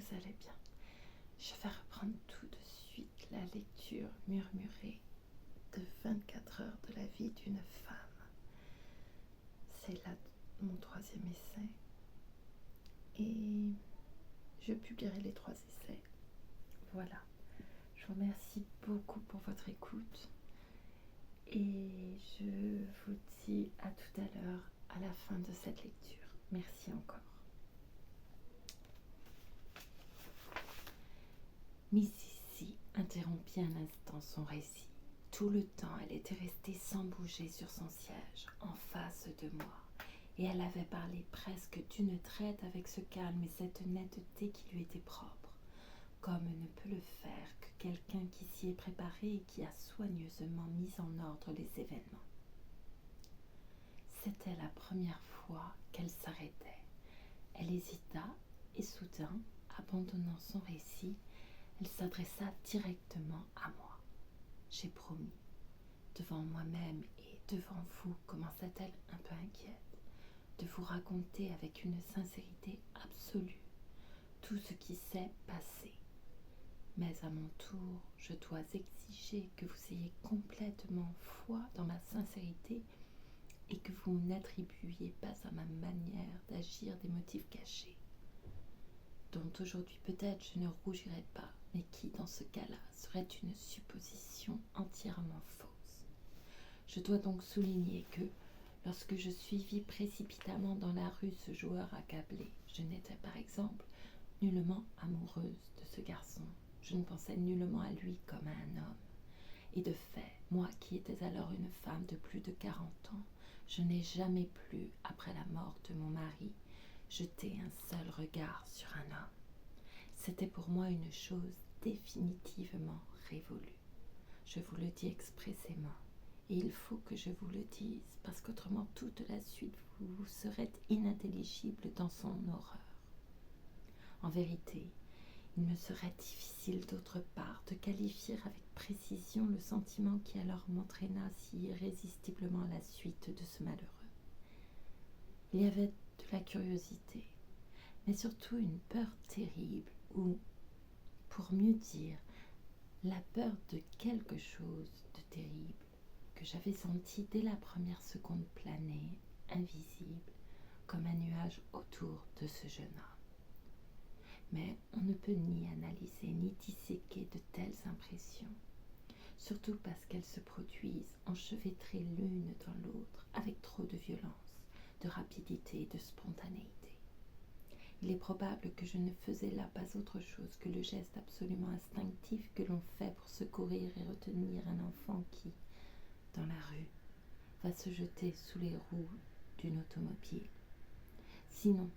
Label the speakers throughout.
Speaker 1: vous allez bien. Je vais reprendre tout de suite la lecture murmurée de 24 heures de la vie d'une femme. C'est là mon 3e essai. Et je publierai les 3 essais. Voilà. Je vous remercie beaucoup pour votre écoute. Et je vous dis à tout à l'heure, à la fin de cette lecture. Merci encore. Miss Sissi interrompit un instant son récit. Tout le temps, elle était restée sans bouger sur son siège, en face de moi, et elle avait parlé presque d'une traite avec ce calme et cette netteté qui lui était propre, comme ne peut le faire que quelqu'un qui s'y est préparé et qui a soigneusement mis en ordre les événements. C'était la première fois qu'elle s'arrêtait. Elle hésita et soudain, abandonnant son récit, elle s'adressa directement à moi. J'ai promis, devant moi-même et devant vous, commença-t-elle un peu inquiète, de vous raconter avec une sincérité absolue tout ce qui s'est passé. Mais à mon tour, je dois exiger que vous ayez complètement foi dans ma sincérité et que vous n'attribuiez pas à ma manière d'agir des motifs cachés, dont aujourd'hui peut-être je ne rougirai pas, mais qui, dans ce cas-là, serait une supposition entièrement fausse. Je dois donc souligner que, lorsque je suivis précipitamment dans la rue ce joueur accablé, je n'étais par exemple nullement amoureuse de ce garçon. Je ne pensais nullement à lui comme à un homme. Et de fait, moi qui étais alors une femme de plus de 40 ans, je n'ai jamais plus, après la mort de mon mari, jeté un seul regard sur un homme. C'était pour moi une chose définitivement révolue. Je vous le dis expressément, et il faut que je vous le dise, parce qu'autrement toute la suite vous serait inintelligible dans son horreur. En vérité, il me serait difficile d'autre part de qualifier avec précision le sentiment qui alors m'entraîna si irrésistiblement à la suite de ce malheureux. Il y avait de la curiosité, mais surtout une peur terrible, ou, pour mieux dire, la peur de quelque chose de terrible que j'avais senti dès la première seconde planer, invisible, comme un nuage autour de ce jeune homme. Mais on ne peut ni analyser ni disséquer de telles impressions, surtout parce qu'elles se produisent enchevêtrées l'une dans l'autre avec trop de violence, de rapidité et de spontanéité. Il est probable que je ne faisais là pas autre chose que le geste absolument instinctif que l'on fait pour secourir et retenir un enfant qui, dans la rue, va se jeter sous les roues d'une automobile. Sinon,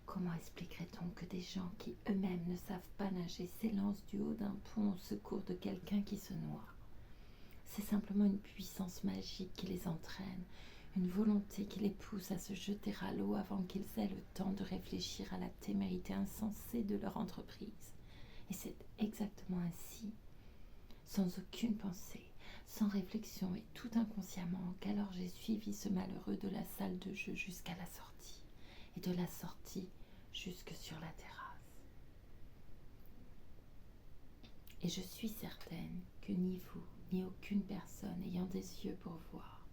Speaker 1: comment expliquerait-on que des gens qui eux-mêmes ne savent pas nager s'élancent du haut d'un pont au secours de quelqu'un qui se noie? C'est simplement une puissance magique qui les entraîne, une volonté qui les pousse à se jeter à l'eau avant qu'ils aient le temps de réfléchir à la témérité insensée de leur entreprise. Et c'est exactement ainsi, sans aucune pensée, sans réflexion et tout inconsciemment, qu'alors j'ai suivi ce malheureux de la salle de jeu jusqu'à la sortie, et de la sortie jusque sur la terrasse. Et je suis certaine que ni vous, ni aucune personne ayant des yeux pour voir,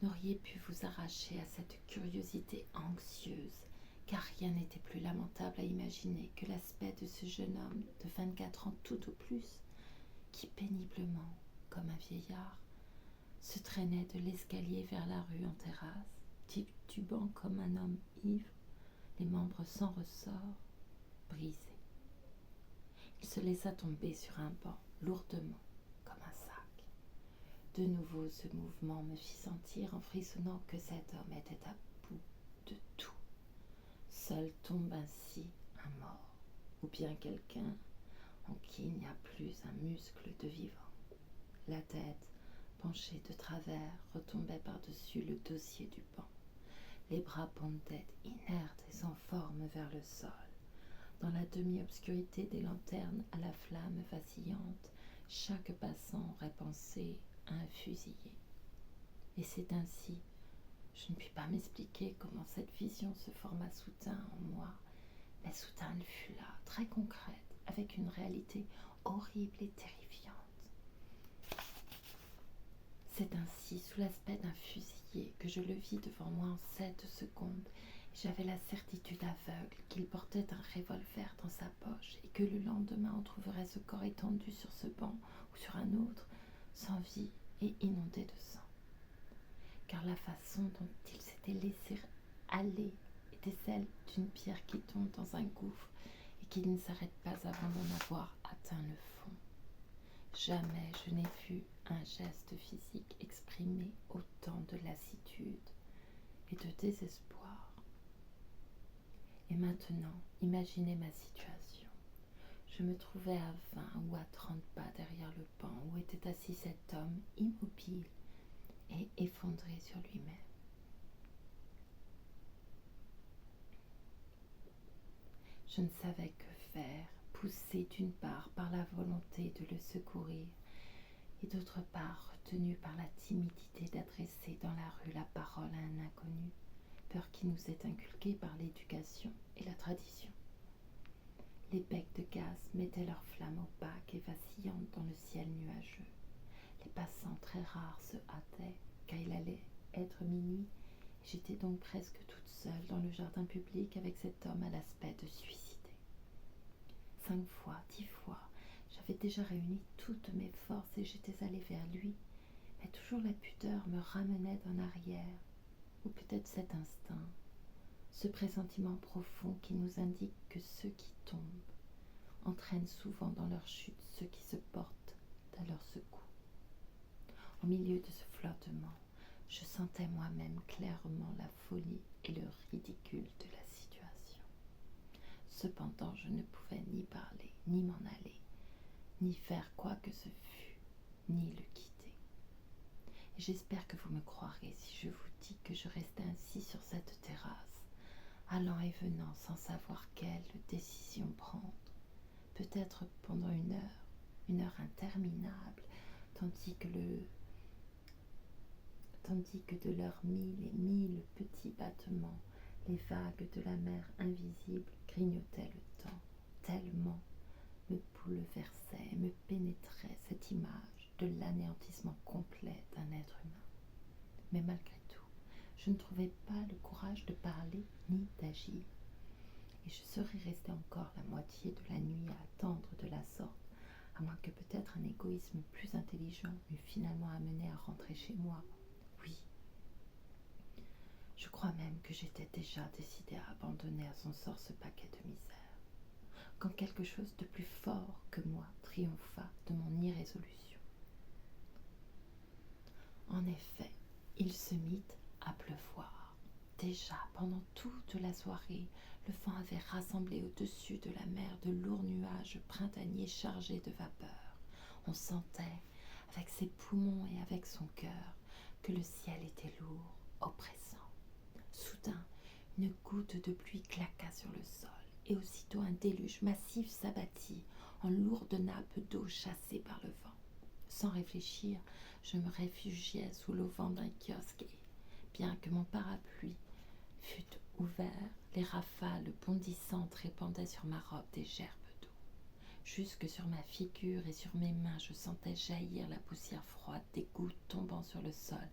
Speaker 1: n'auriez pu vous arracher à cette curiosité anxieuse, car rien n'était plus lamentable à imaginer que l'aspect de ce jeune homme de 24 ans tout au plus, qui péniblement, comme un vieillard, se traînait de l'escalier vers la rue en terrasse, titubant comme un homme ivre, les membres sans ressort, brisés. Il se laissa tomber sur un banc, lourdement, comme un sac. De nouveau, ce mouvement me fit sentir, en frissonnant, que cet homme était à bout de tout. Seul tombe ainsi un mort, ou bien quelqu'un en qui il n'y a plus un muscle de vivant. La tête, penchée de travers, retombait par-dessus le dossier du banc. Les bras pendaient, inertes et sans forme, vers le sol. Dans la demi-obscurité des lanternes à la flamme vacillante, chaque passant aurait pensé à un fusillé. Et c'est ainsi, je ne puis pas m'expliquer comment cette vision se forma soudain en moi, Mais soudain elle fut là, très concrète, avec une réalité horrible et terrifiante. C'est ainsi, sous l'aspect d'un fusillé, que je le vis devant moi en 7 secondes. J'avais la certitude aveugle qu'il portait un revolver dans sa poche et que le lendemain on trouverait ce corps étendu sur ce banc ou sur un autre, sans vie et inondé de sang. Car la façon dont il s'était laissé aller était celle d'une pierre qui tombe dans un gouffre et qui ne s'arrête pas avant d'en avoir atteint le fond. Jamais je n'ai vu un geste physique exprimer autant de lassitude et de désespoir. Et maintenant, imaginez ma situation. Je me trouvais à 20 ou à 30 pas derrière le banc où était assis cet homme immobile et effondré sur lui-même. Je ne savais que faire, poussé d'une part par la volonté de le secourir et d'autre part retenu par la timidité d'adresser dans la rue la parole à un inconnu, peur qui nous est inculquée par l'éducation et la tradition. Les becs de gaz mettaient leurs flammes opaques et vacillantes dans le ciel nuageux. Les passants très rares se hâtaient, car il allait être minuit, et j'étais donc presque toute seule dans le jardin public avec cet homme à l'aspect de suicidé. 5 fois, 10 fois, j'avais déjà réuni toutes mes forces et j'étais allée vers lui, mais toujours la pudeur me ramenait en arrière, ou peut-être cet instinct, ce pressentiment profond qui nous indique que ceux qui tombent entraînent souvent dans leur chute ceux qui se portent à leur secours. Au milieu de ce flottement, je sentais moi-même clairement la folie et le ridicule de la situation. Cependant, je ne pouvais ni parler, ni m'en aller, ni faire quoi que ce fût, ni le quitter. Et j'espère que vous me croirez si je vous dis que je restais ainsi sur cette terrasse, allant et venant sans savoir quelle décision prendre, peut-être pendant une heure interminable, tandis que de leurs 1000 et 1000 petits battements, les vagues de la mer invisible grignotaient le temps, tellement me bouleversait, me pénétrait cette image de l'anéantissement complet d'un être humain. Mais malgré tout, je ne trouvais pas le courage de parler ni d'agir. Et je serais restée encore la moitié de la nuit à attendre de la sorte, à moins que peut-être un égoïsme plus intelligent m'eût finalement amené à rentrer chez moi. Oui, je crois même que j'étais déjà décidée à abandonner à son sort ce paquet de misère, quand quelque chose de plus fort que moi triompha de mon irrésolution. En effet, il se mit à pleuvoir. Déjà, pendant toute la soirée, le vent avait rassemblé au-dessus de la mer de lourds nuages printaniers chargés de vapeur. On sentait, avec ses poumons et avec son cœur, que le ciel était lourd, oppressant. Soudain, une goutte de pluie claqua sur le sol, et aussitôt un déluge massif s'abattit en lourde nappe d'eau chassée par le vent. Sans réfléchir, je me réfugiai sous l'auvent d'un kiosque et, bien que mon parapluie fût ouvert, les rafales bondissantes répandaient sur ma robe des gerbes d'eau. Jusque sur ma figure et sur mes mains, je sentais jaillir la poussière froide des gouttes tombant sur le sol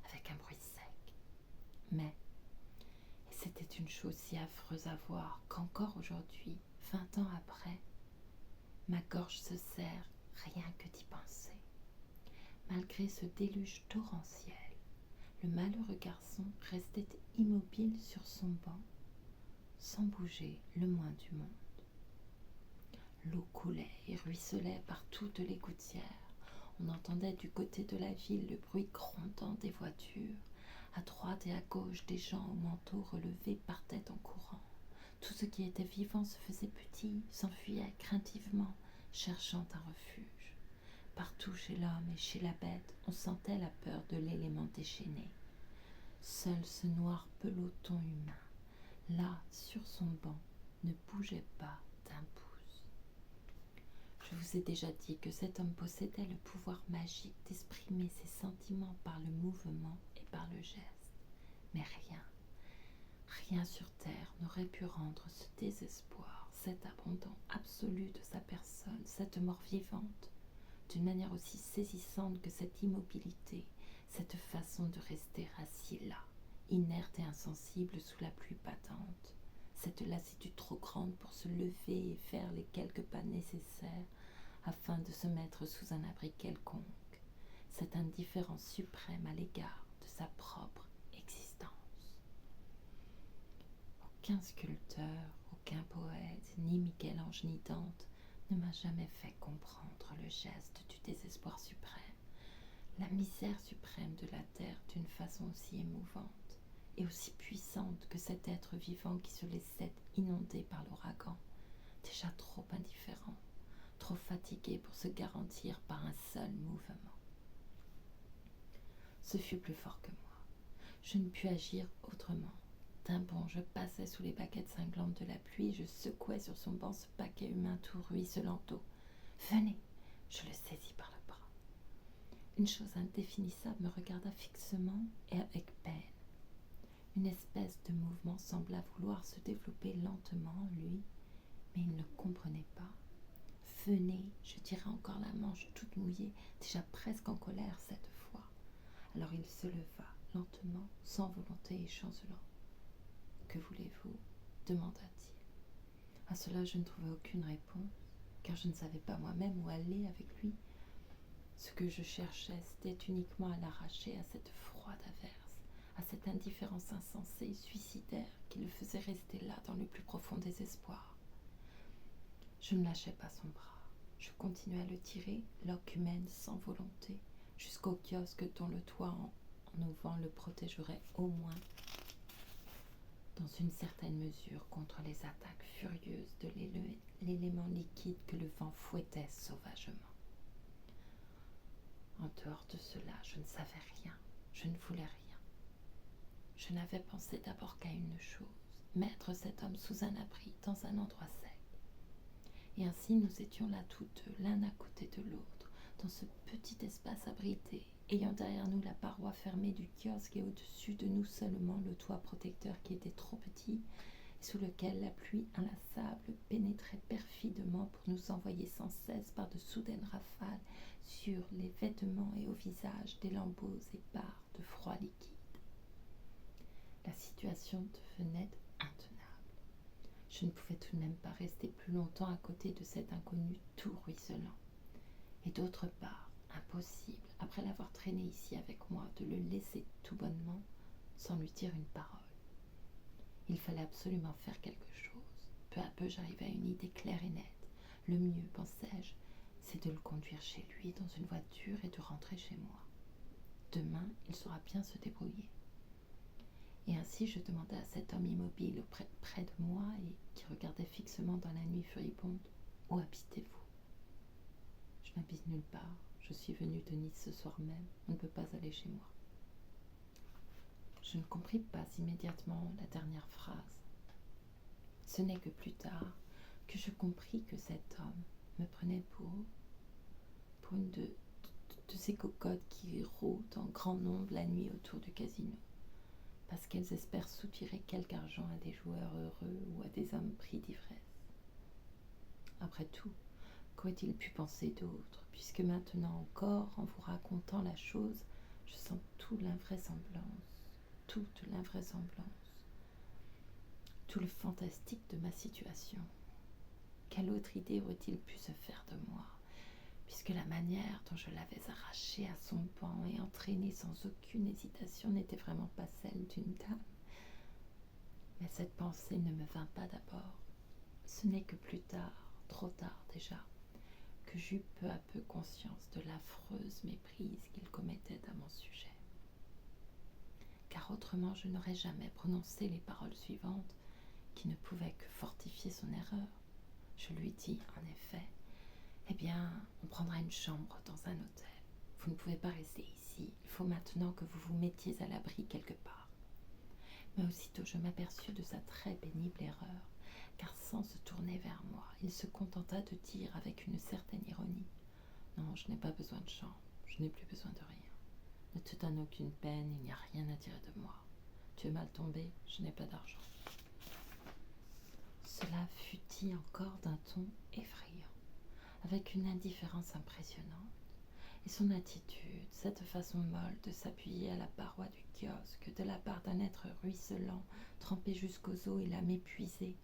Speaker 1: avec un bruit sec. Mais c'était une chose si affreuse à voir qu'encore aujourd'hui, 20 ans après, ma gorge se serre rien que d'y penser. Malgré ce déluge torrentiel, le malheureux garçon restait immobile sur son banc, sans bouger le moins du monde. L'eau coulait et ruisselait par toutes les gouttières. On entendait du côté de la ville le bruit grondant des voitures. À droite et à gauche, des gens au manteau relevé partaient en courant. Tout ce qui était vivant se faisait petit, s'enfuyait craintivement, cherchant un refuge. Partout chez l'homme et chez la bête, on sentait la peur de l'élément déchaîné. Seul ce noir peloton humain, là, sur son banc, ne bougeait pas d'un pouce. Je vous ai déjà dit que cet homme possédait le pouvoir magique d'exprimer ses sentiments par le mouvement et par le geste. Mais Rien sur terre n'aurait pu rendre ce désespoir, cet abandon absolu de sa personne, cette mort vivante, d'une manière aussi saisissante que cette immobilité, cette façon de rester assis là, inerte et insensible sous la pluie battante, cette lassitude trop grande pour se lever et faire les quelques pas nécessaires afin de se mettre sous un abri quelconque, cette indifférence suprême à l'égard de sa propre existence. Aucun sculpteur, aucun poète, ni Michel-Ange ni Dante ne m'a jamais fait comprendre le geste du désespoir suprême, la misère suprême de la terre d'une façon aussi émouvante et aussi puissante que cet être vivant qui se laissait inonder par l'ouragan, déjà trop indifférent, trop fatigué pour se garantir par un seul mouvement. Ce fut plus fort que moi. Je ne pus agir autrement. D'un bond, je passais sous les baguettes cinglantes de la pluie, je secouais sur son banc ce paquet humain tout ruisselant d'eau. « Venez !» Je le saisis par le bras. Une chose indéfinissable me regarda fixement et avec peine. Une espèce de mouvement sembla vouloir se développer lentement en lui, mais il ne comprenait pas. « Venez !» je tirai encore la manche toute mouillée, déjà presque en colère cette fois. Alors il se leva, lentement, sans volonté et chancelant. « Que voulez-vous » demanda-t-il. À cela, je ne trouvai aucune réponse, car je ne savais pas moi-même où aller avec lui. Ce que je cherchais, c'était uniquement à l'arracher à cette froide averse, à cette indifférence insensée et suicidaire qui le faisait rester là dans le plus profond désespoir. Je ne lâchai pas son bras. Je continuai à le tirer, loque humaine sans volonté, jusqu'au kiosque dont le toit en auvent le protégerait au moins dans une certaine mesure contre les attaques furieuses de l'élément liquide que le vent fouettait sauvagement. En dehors de cela, je ne savais rien, je ne voulais rien. Je n'avais pensé d'abord qu'à une chose, mettre cet homme sous un abri, dans un endroit sec. Et ainsi nous étions là tous deux, l'un à côté de l'autre, dans ce petit espace abrité, ayant derrière nous la paroi fermée du kiosque et au-dessus de nous seulement le toit protecteur qui était trop petit, et sous lequel la pluie inlassable pénétrait perfidement pour nous envoyer sans cesse par de soudaines rafales sur les vêtements et au visage des lambeaux épars de froid liquide. La situation devenait intenable. Je ne pouvais tout de même pas rester plus longtemps à côté de cet inconnu tout ruisselant. Et d'autre part, impossible, après l'avoir traîné ici avec moi, de le laisser tout bonnement sans lui dire une parole. Il fallait absolument faire quelque chose. Peu à peu, j'arrivai à une idée claire et nette. Le mieux, pensai-je, c'est de le conduire chez lui dans une voiture et de rentrer chez moi. Demain, il saura bien se débrouiller. Et ainsi, je demandai à cet homme immobile près de moi et qui regardait fixement dans la nuit furibonde, « Où habitez-vous » ? « Je n'habite nulle part. Je suis venue de Nice ce soir même. On ne peut pas aller chez moi. » Je ne compris pas immédiatement la dernière phrase. Ce n'est que plus tard que je compris que cet homme me prenait pour une de ces cocottes qui rôdent en grand nombre la nuit autour du casino, parce qu'elles espèrent soutirer quelque argent à des joueurs heureux ou à des hommes pris d'ivresse. Après tout, qu'aurait-il pu penser d'autre, puisque maintenant encore, en vous racontant la chose, je sens toute l'invraisemblance, tout le fantastique de ma situation. Quelle autre idée aurait-il pu se faire de moi, puisque la manière dont je l'avais arraché à son banc et entraîné sans aucune hésitation n'était vraiment pas celle d'une dame. Mais cette pensée ne me vint pas d'abord. Ce n'est que plus tard, trop tard déjà, que j'eus peu à peu conscience de l'affreuse méprise qu'il commettait à mon sujet. Car autrement je n'aurais jamais prononcé les paroles suivantes qui ne pouvaient que fortifier son erreur. Je lui dis, en effet, « Eh bien, on prendra une chambre dans un hôtel. Vous ne pouvez pas rester ici. Il faut maintenant que vous vous mettiez à l'abri quelque part. » Mais aussitôt je m'aperçus de sa très pénible erreur, car sans se tourner vers moi, il se contenta de dire avec une certaine ironie, « Non, je n'ai pas besoin de chambre, je n'ai plus besoin de rien. Ne te donne aucune peine, il n'y a rien à dire de moi. Tu es mal tombé, je n'ai pas d'argent. Cela fut dit encore d'un ton effrayant, avec une indifférence impressionnante. Et son attitude, cette façon molle de s'appuyer à la paroi du kiosque de la part d'un être ruisselant, trempé jusqu'aux os et l'âme épuisée,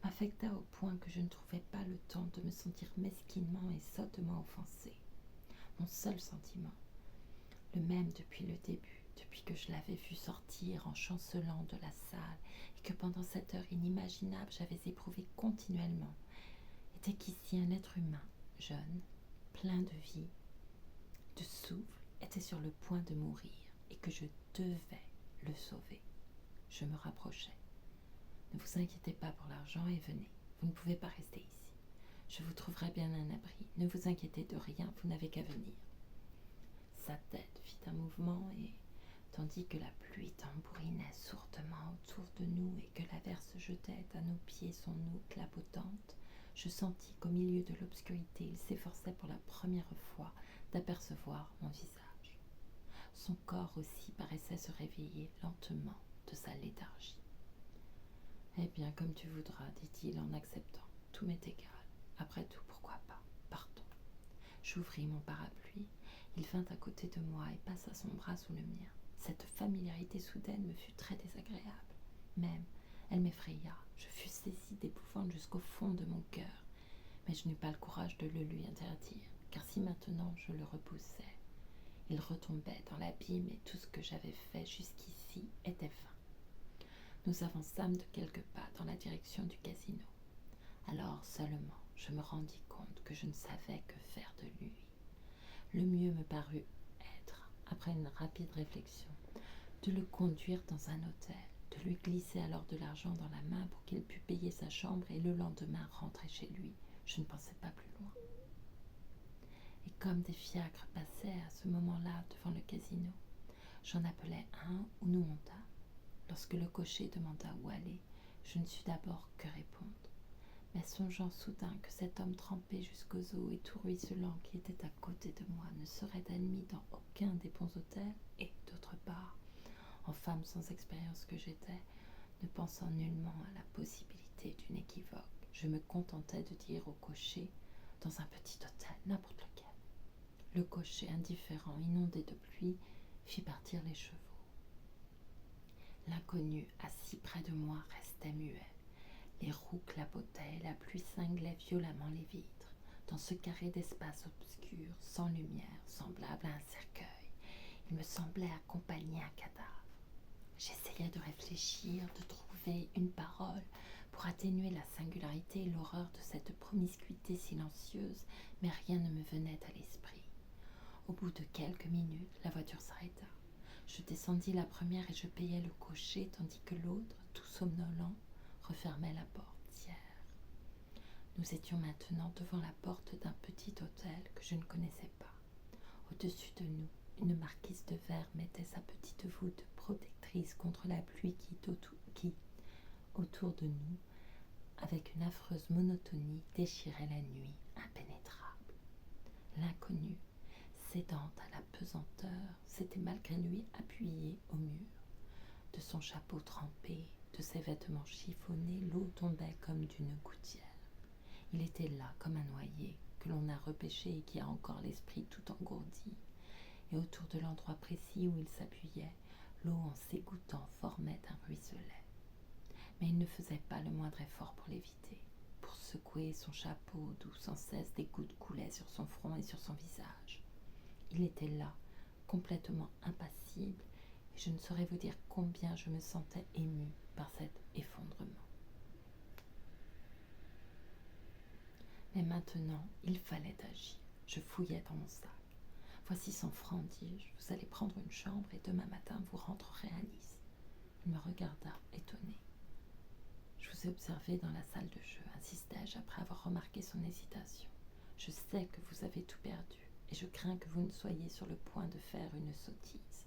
Speaker 1: m'affecta au point que je ne trouvais pas le temps de me sentir mesquinement et sottement offensée. Mon seul sentiment, le même depuis le début, depuis que je l'avais vu sortir en chancelant de la salle et que pendant cette heure inimaginable j'avais éprouvé continuellement, était qu'ici un être humain, jeune, plein de vie, de souffle, était sur le point de mourir et que je devais le sauver. Je me rapprochai. Ne vous inquiétez pas pour l'argent et venez. Vous ne pouvez pas rester ici. Je vous trouverai bien un abri. Ne vous inquiétez de rien, vous n'avez qu'à venir. Sa tête fit un mouvement et, tandis que la pluie tambourinait sourdement autour de nous et que l'averse jetait à nos pieds son eau clapotante, je sentis qu'au milieu de l'obscurité, il s'efforçait pour la première fois d'apercevoir mon visage. Son corps aussi paraissait se réveiller lentement de sa léthargie. « Eh bien, comme tu voudras, dit-il en acceptant. Tout m'est égal. Après tout, pourquoi pas? Partons. » J'ouvris mon parapluie. Il vint à côté de moi et passa son bras sous le mien. Cette familiarité soudaine me fut très désagréable. Même, elle m'effraya. Je fus saisie d'épouvante jusqu'au fond de mon cœur. Mais je n'eus pas le courage de le lui interdire, car si maintenant je le repoussais, il retombait dans l'abîme et tout ce que j'avais fait jusqu'ici était vain. Nous avançâmes de quelques pas dans la direction du casino. Alors seulement je me rendis compte que je ne savais que faire de lui. Le mieux me parut être, après une rapide réflexion, de le conduire dans un hôtel, de lui glisser alors de l'argent dans la main pour qu'il pût payer sa chambre et le lendemain rentrer chez lui. Je ne pensais pas plus loin. Et comme des fiacres passaient à ce moment-là devant le casino, j'en appelai un où nous montâmes. Lorsque le cocher demanda où aller, je ne sus d'abord que répondre. Mais songeant soudain que cet homme trempé jusqu'aux os et tout ruisselant qui était à côté de moi ne serait admis dans aucun des bons hôtels, et d'autre part, en femme sans expérience que j'étais, ne pensant nullement à la possibilité d'une équivoque, je me contentai de dire au cocher, dans un petit hôtel, n'importe lequel. Le cocher, indifférent, inondé de pluie, fit partir les chevaux. L'inconnu, assis près de moi, restait muet. Les roues clapotaient, la pluie cinglait violemment les vitres. Dans ce carré d'espace obscur, sans lumière, semblable à un cercueil, il me semblait accompagner un cadavre. J'essayais de réfléchir, de trouver une parole pour atténuer la singularité et l'horreur de cette promiscuité silencieuse, mais rien ne me venait à l'esprit. Au bout de quelques minutes, la voiture s'arrêta. Je descendis la première et je payai le cocher, tandis que l'autre, tout somnolent, refermait la portière. Nous étions maintenant devant la porte d'un petit hôtel que je ne connaissais pas. Au-dessus de nous, une marquise de verre mettait sa petite voûte protectrice contre la pluie qui, autour de nous, avec une affreuse monotonie, déchirait la nuit impénétrable. L'inconnu, cédant à la pesanteur, s'était malgré lui appuyé au mur. De son chapeau trempé, de ses vêtements chiffonnés, l'eau tombait comme d'une gouttière. Il était là comme un noyé que l'on a repêché et qui a encore l'esprit tout engourdi. Et autour de l'endroit précis où il s'appuyait, l'eau en s'égouttant formait un ruisselet. Mais il ne faisait pas le moindre effort pour l'éviter, pour secouer son chapeau d'où sans cesse des gouttes coulaient sur son front et sur son visage. Il était là, complètement impassible, et je ne saurais vous dire combien je me sentais émue par cet effondrement. Mais maintenant, il fallait agir. Je fouillais dans mon sac. « Voici 100 francs, dis-je. Vous allez prendre une chambre et demain matin vous rentrerez à Nice. » Il me regarda, étonné. « Je vous ai observé dans la salle de jeu, insistai-je après avoir remarqué son hésitation. Je sais que vous avez tout perdu et je crains que vous ne soyez sur le point de faire une sottise.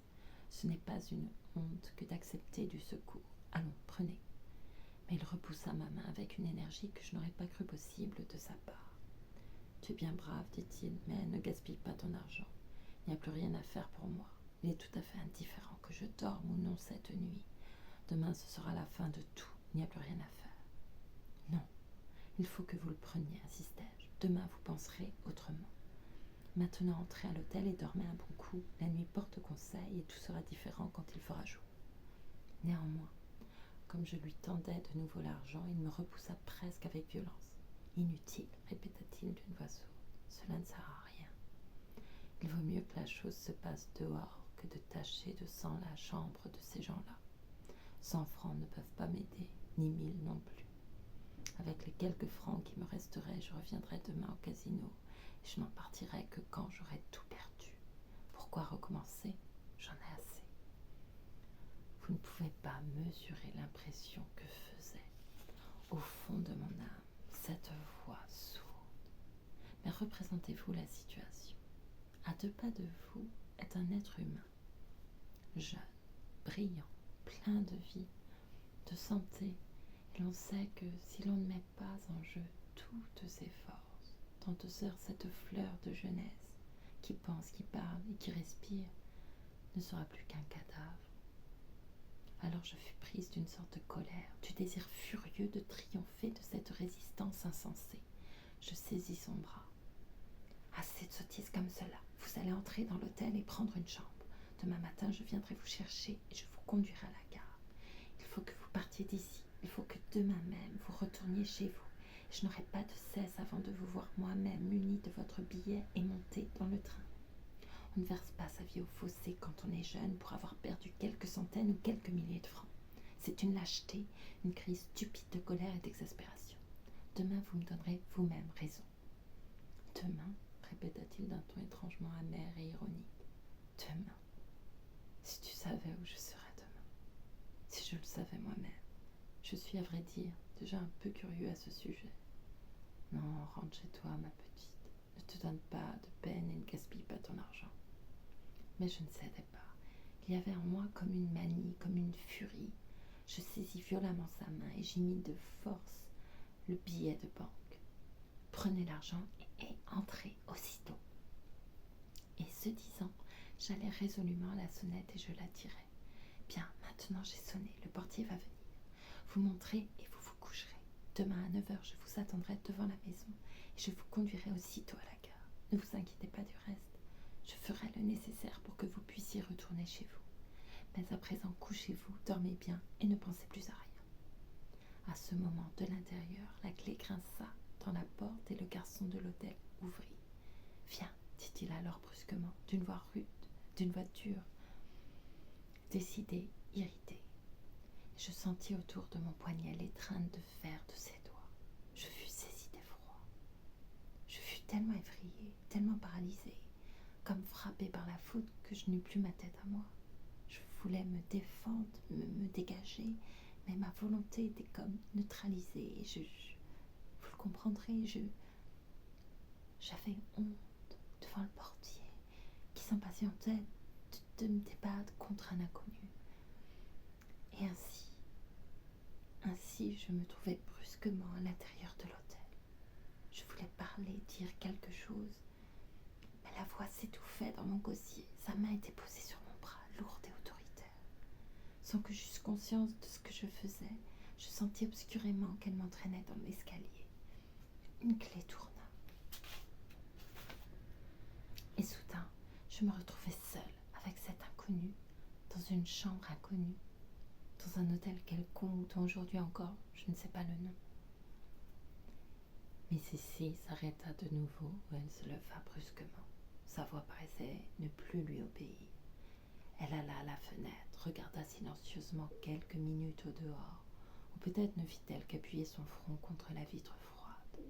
Speaker 1: Ce n'est pas une honte que d'accepter du secours. Allons, prenez. » Mais il repoussa ma main avec une énergie que je n'aurais pas cru possible de sa part. « Tu es bien brave, dit-il, mais ne gaspille pas ton argent. Il n'y a plus rien à faire pour moi. Il est tout à fait indifférent que je dorme ou non cette nuit. Demain, ce sera la fin de tout. Il n'y a plus rien à faire. Non, il faut que vous le preniez, insistai-je. Demain, vous penserez autrement. Maintenant, entrez à l'hôtel et dormez un bon coup. La nuit porte conseil et tout sera différent quand il fera jour. Néanmoins, comme je lui tendais de nouveau l'argent, il me repoussa presque avec violence. Inutile, répéta-t-il d'une voix sourde. Cela ne sert à rien. Il vaut mieux que la chose se passe dehors que de tacher de sang la chambre de ces gens-là. 100 francs ne peuvent pas m'aider, ni 1000 non plus. Avec les quelques francs qui me resteraient, je reviendrai demain au casino et je n'en partirai que quand j'aurai tout perdu. Pourquoi recommencer? J'en ai assez. Vous ne pouvez pas mesurer l'impression que faisait, au fond de mon âme, cette voix sourde. Mais représentez-vous la situation. À 2 pas de vous est un être humain, jeune, brillant, plein de vie, de santé, et l'on sait que si l'on ne met pas en jeu toutes ses forces, d'endosseur cette fleur de jeunesse, qui pense, qui parle et qui respire, ne sera plus qu'un cadavre. Alors je fus prise d'une sorte de colère, du désir furieux de triompher de cette résistance insensée. Je saisis son bras. Assez de sottises comme cela. Vous allez entrer dans l'hôtel et prendre une chambre. Demain matin, je viendrai vous chercher et je vous conduirai à la gare. Il faut que vous partiez d'ici. Il faut que demain même, vous retourniez chez vous. Je n'aurai pas de cesse avant de vous voir moi-même muni de votre billet et monter dans le train. On ne verse pas sa vie au fossé quand on est jeune pour avoir perdu quelques centaines ou quelques milliers de francs. C'est une lâcheté, une crise stupide de colère et d'exaspération. Demain, vous me donnerez vous-même raison. Demain, répéta-t-il d'un ton étrangement amer et ironique. Demain. Si tu savais où je serais demain. Si je le savais moi-même. Je suis, à vrai dire, déjà un peu curieux à ce sujet. Non, rentre chez toi, ma petite. Ne te donne pas de peine et ne gaspille pas ton argent. Mais je ne cédais pas. Il y avait en moi comme une manie, comme une furie. Je saisis violemment sa main et j'y mis de force le billet de banque. Prenez l'argent et entrez aussitôt. Et ce disant, j'allai résolument à la sonnette et je la tirai. Bien, maintenant j'ai sonné, le portier va venir. Vous monterez et vous vous coucherez. Demain à 9h, je vous attendrai devant la maison et je vous conduirai aussitôt à la gare. Ne vous inquiétez pas du reste. Je ferai le nécessaire pour que vous puissiez retourner chez vous. Mais à présent, couchez-vous, dormez bien et ne pensez plus à rien. À ce moment, de l'intérieur, la clé grinça dans la porte et le garçon de l'hôtel ouvrit. Viens, dit-il alors brusquement, d'une voix rude, d'une voix dure, décidée, irritée. Je sentis autour de mon poignet l'étreinte de fer de ses doigts. Je fus saisie d'effroi. Je fus tellement effrayée, tellement paralysée, comme frappée par la foudre que je n'eus plus ma tête à moi. Je voulais me défendre, me dégager, mais ma volonté était comme neutralisée. Vous le comprendrez, j'avais honte devant le portier qui s'impatientait de me débattre contre un inconnu. Et ainsi je me trouvais brusquement à l'intérieur de l'hôtel. Je voulais parler, dire quelque chose, mais la voix s'étouffait dans mon gosier. Sa main était posée sur mon bras, lourde et autoritaire. Sans que j'eusse conscience de ce que je faisais, je sentis obscurément qu'elle m'entraînait dans l'escalier. Une clé tourna. Et soudain, je me retrouvais seule avec cet inconnu, dans une chambre inconnue, dans un hôtel quelconque dont aujourd'hui encore je ne sais pas le nom. Miss Sissi s'arrêta de nouveau où elle se leva brusquement. Sa voix paraissait ne plus lui obéir. Elle alla à la fenêtre, regarda silencieusement quelques minutes au dehors, ou peut-être ne fit-elle qu'appuyer son front contre la vitre froide.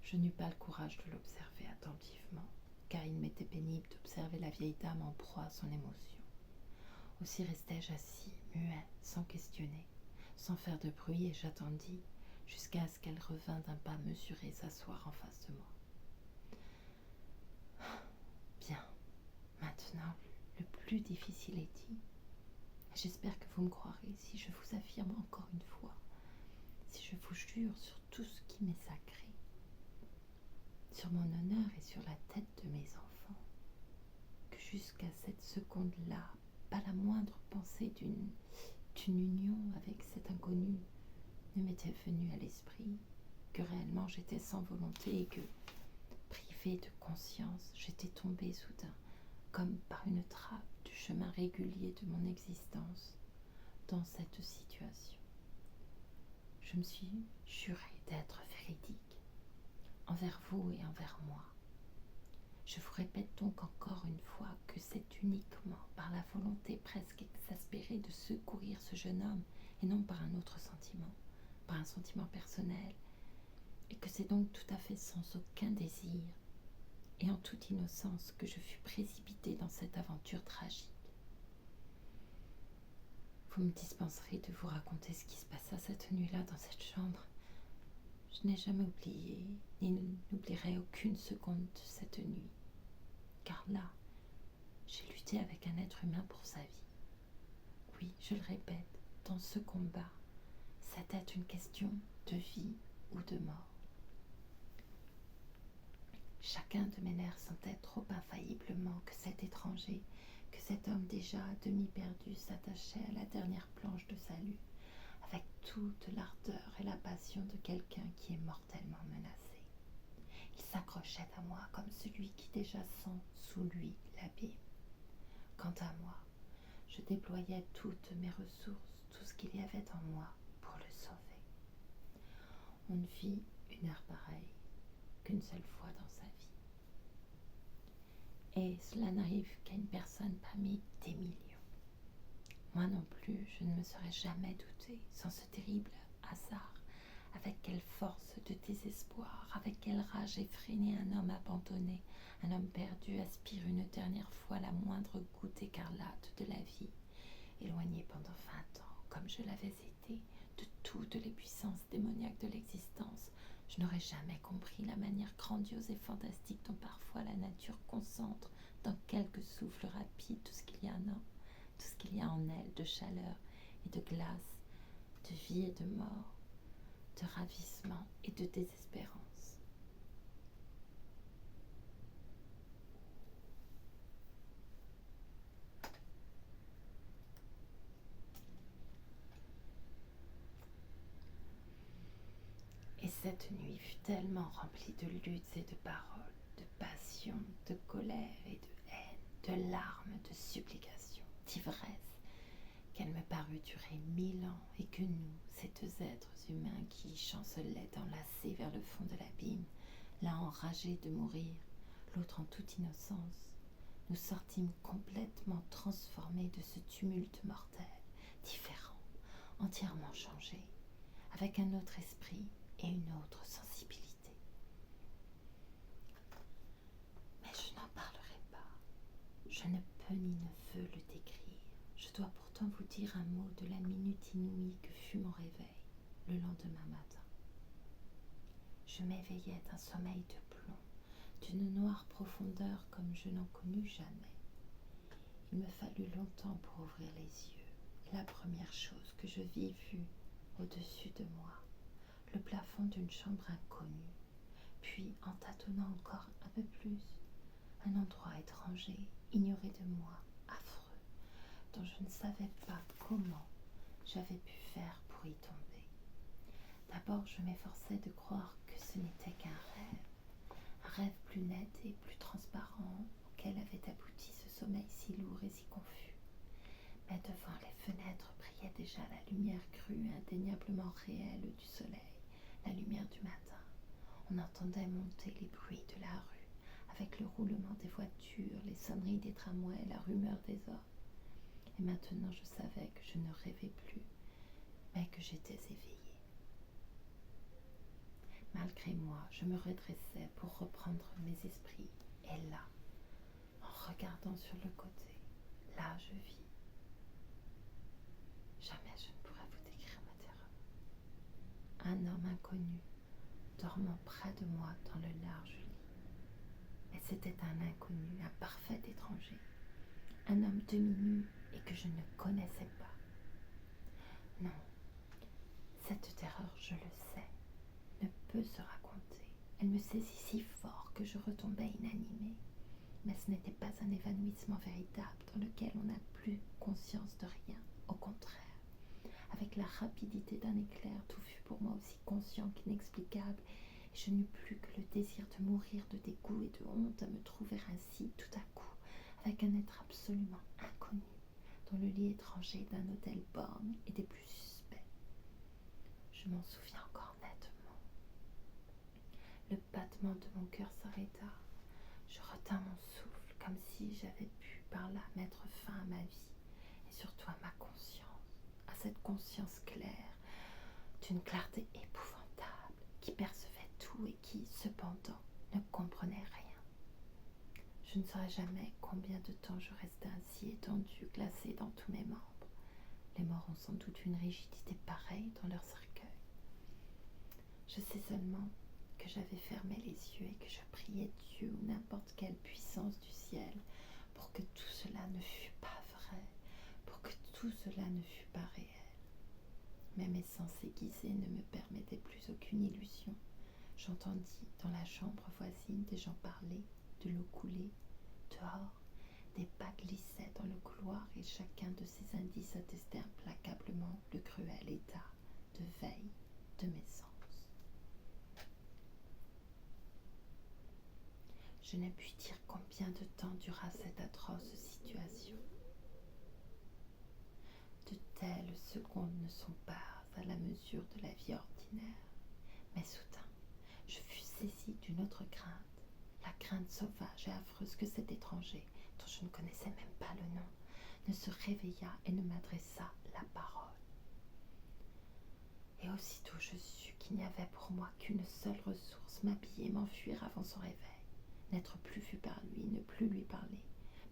Speaker 1: Je n'eus pas le courage de l'observer attentivement, car il m'était pénible d'observer la vieille dame en proie à son émotion. Aussi restai-je assis, muet, sans questionner, sans faire de bruit, et j'attendis jusqu'à ce qu'elle revînt d'un pas mesuré s'asseoir en face de moi. Bien, maintenant, le plus difficile est dit. J'espère que vous me croirez si je vous affirme encore une fois, si je vous jure sur tout ce qui m'est sacré, sur mon honneur et sur la tête de mes enfants, que jusqu'à cette seconde-là, pas la moindre pensée d'une qu'une union avec cet inconnu ne m'était venue à l'esprit, que réellement j'étais sans volonté et que, privée de conscience, j'étais tombée soudain, comme par une trappe du chemin régulier de mon existence, dans cette situation. Je me suis juré d'être véridique, envers vous et envers moi. Je vous répète donc encore une fois que c'est uniquement par la volonté presque exaspérée de secourir ce jeune homme, et non par un autre sentiment, par un sentiment personnel, et que c'est donc tout à fait sans aucun désir, et en toute innocence, que je fus précipitée dans cette aventure tragique. Vous me dispenserez de vous raconter ce qui se passa cette nuit-là dans cette chambre. Je n'ai jamais oublié, ni n'oublierai aucune seconde de cette nuit, car là, j'ai lutté avec un être humain pour sa vie. Oui, je le répète, dans ce combat, c'était une question de vie ou de mort. Chacun de mes nerfs sentait trop infailliblement que cet étranger, que cet homme déjà à demi perdu s'attachait à la dernière planche de salut, avec toute l'ardeur et la passion de quelqu'un qui est mortellement menacé. Il s'accrochait à moi comme celui qui déjà sent sous lui l'abîme. Quant à moi, je déployais toutes mes ressources, tout ce qu'il y avait en moi pour le sauver. On ne vit une heure pareille qu'une seule fois dans sa vie. Et cela n'arrive qu'à une personne parmi des millions. Moi non plus, je ne me serais jamais doutée, sans ce terrible hasard, avec quelle force de désespoir, avec quelle rage effrénée un homme abandonné, un homme perdu aspire une dernière fois la moindre goutte écarlate de la vie, éloigné pendant 20 ans, comme je l'avais été, de toutes les puissances démoniaques de l'existence. Je n'aurais jamais compris la manière grandiose et fantastique dont parfois la nature concentre dans quelques souffles rapides tout ce qu'il y a en elle de chaleur et de glace, de vie et de mort, de ravissement et de désespérance. Et cette nuit fut tellement remplie de luttes et de paroles, de passion, de colère et de haine, de larmes, de supplications, d'ivresse, qu'elle me parut durer 1000 ans, et que nous, ces deux êtres humains qui chancelaient enlacés vers le fond de l'abîme, l'un enragé de mourir, l'autre en toute innocence, nous sortîmes complètement transformés de ce tumulte mortel, différents, entièrement changés, avec un autre esprit et une autre sensibilité. Mais je n'en parlerai pas. Je ne peux ni ne veux le décrire. Je dois pourtant vous dire un mot de la minute inouïe que fut mon réveil le lendemain matin. Je m'éveillais d'un sommeil de plomb, d'une noire profondeur comme je n'en connus jamais. Il me fallut longtemps pour ouvrir les yeux, et la première chose que je vis fut, au-dessus de moi, le plafond d'une chambre inconnue, puis, en tâtonnant encore un peu plus, un endroit étranger, ignoré de moi, affreux, dont je ne savais pas comment j'avais pu faire pour y tomber. D'abord, je m'efforçais de croire que ce n'était qu'un rêve plus net et plus transparent auquel avait abouti ce sommeil si lourd et si confus. Mais devant les fenêtres brillait déjà la lumière crue, indéniablement réelle du soleil, la lumière du matin. On entendait monter les bruits de la rue, avec le roulement des voitures, les sonneries des tramways, la rumeur des hommes. Et maintenant je savais que je ne rêvais plus, mais que j'étais éveillée. Malgré moi, je me redressais pour reprendre mes esprits, et là, en regardant sur le côté, là je vis. Jamais je ne pourrais vous décrire ma terreur. Un homme inconnu, dormant près de moi dans le large lit. Mais c'était un inconnu, un parfait étranger, un homme demi-nu et que je ne connaissais pas. Non, cette terreur, je le sais, ne peut se raconter. Elle me saisit si fort que je retombais inanimée. Mais ce n'était pas un évanouissement véritable dans lequel on n'a plus conscience de rien. Au contraire, avec la rapidité d'un éclair, tout fut pour moi aussi conscient qu'inexplicable, et je n'eus plus que le désir de mourir de dégoût et de honte à me trouver ainsi tout à coup, avec un être absolument inconnu, dans le lit étranger d'un hôtel borgne et des plus suspects. Je m'en souviens encore nettement. Le battement de mon cœur s'arrêta. Je retins mon souffle, comme si j'avais pu par là mettre fin à ma vie, et surtout à ma conscience, à cette conscience claire, d'une clarté épouvantable, qui percevait tout et qui, cependant, ne comprenait rien. Je ne saurais jamais combien de temps je restai ainsi étendu, glacé dans tous mes membres. Les morts ont sans doute une rigidité pareille dans leur cercueil. Je sais seulement que j'avais fermé les yeux et que je priais Dieu ou n'importe quelle puissance du ciel pour que tout cela ne fût pas vrai, pour que tout cela ne fût pas réel. Mais mes sens aiguisés ne me permettaient plus aucune illusion. J'entendis dans la chambre voisine des gens parler, de l'eau couler. Dehors, des pas glissaient dans le couloir et chacun de ces indices attestait implacablement le cruel état de veille de mes sens. Je ne puis dire combien de temps dura cette atroce situation. De telles secondes ne sont pas à la mesure de la vie ordinaire. Mais soudain, je fus saisie d'une autre crainte, la crainte sauvage et affreuse que cet étranger, dont je ne connaissais même pas le nom, ne se réveilla et ne m'adressa la parole. Et aussitôt je sus qu'il n'y avait pour moi qu'une seule ressource, m'habiller, m'enfuir avant son réveil, n'être plus vue par lui, ne plus lui parler,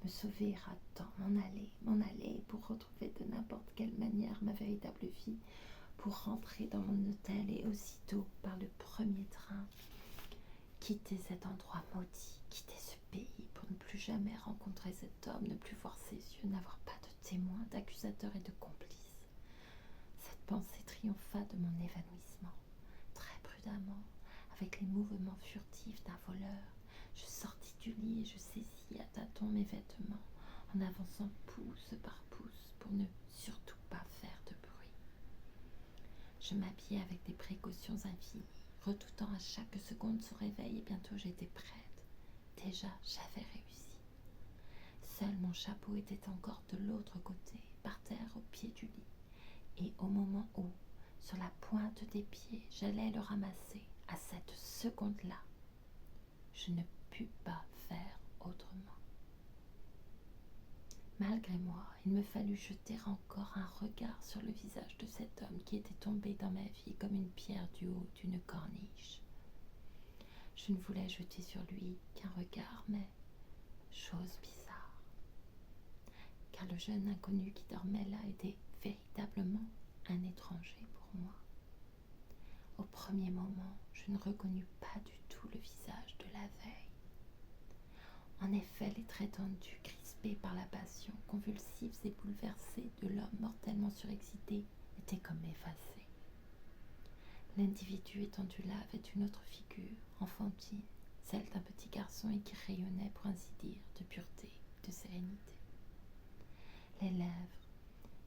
Speaker 1: me sauver à temps, m'en aller pour retrouver de n'importe quelle manière ma véritable vie, pour rentrer dans mon hôtel et aussitôt, par le premier train, quitter cet endroit maudit, quitter ce pays pour ne plus jamais rencontrer cet homme, ne plus voir ses yeux, n'avoir pas de témoins, d'accusateurs et de complices. Cette pensée triompha de mon évanouissement. Très prudemment, avec les mouvements furtifs d'un voleur, je sortis du lit et je saisis à tâtons mes vêtements, en avançant pouce par pouce pour ne surtout pas faire de bruit. Je m'habillai avec des précautions infinies, redoutant à chaque seconde son réveil, et bientôt j'étais prête. Déjà, j'avais réussi. Seul mon chapeau était encore de l'autre côté, par terre au pied du lit, et au moment où, sur la pointe des pieds, j'allais le ramasser, à cette seconde-là, je ne pus pas faire autrement. Malgré moi, il me fallut jeter encore un regard sur le visage de cet homme qui était tombé dans ma vie comme une pierre du haut d'une corniche. Je ne voulais jeter sur lui qu'un regard, mais, chose bizarre, car le jeune inconnu qui dormait là était véritablement un étranger pour moi. Au premier moment, je ne reconnus pas du tout le visage de la veille. En effet, les traits tendus, crispés par la passion, convulsifs et bouleversés de l'homme mortellement surexcité, étaient comme effacés. L'individu étendu là avait une autre figure, enfantine, celle d'un petit garçon et qui rayonnait, pour ainsi dire, de pureté, de sérénité. Les lèvres,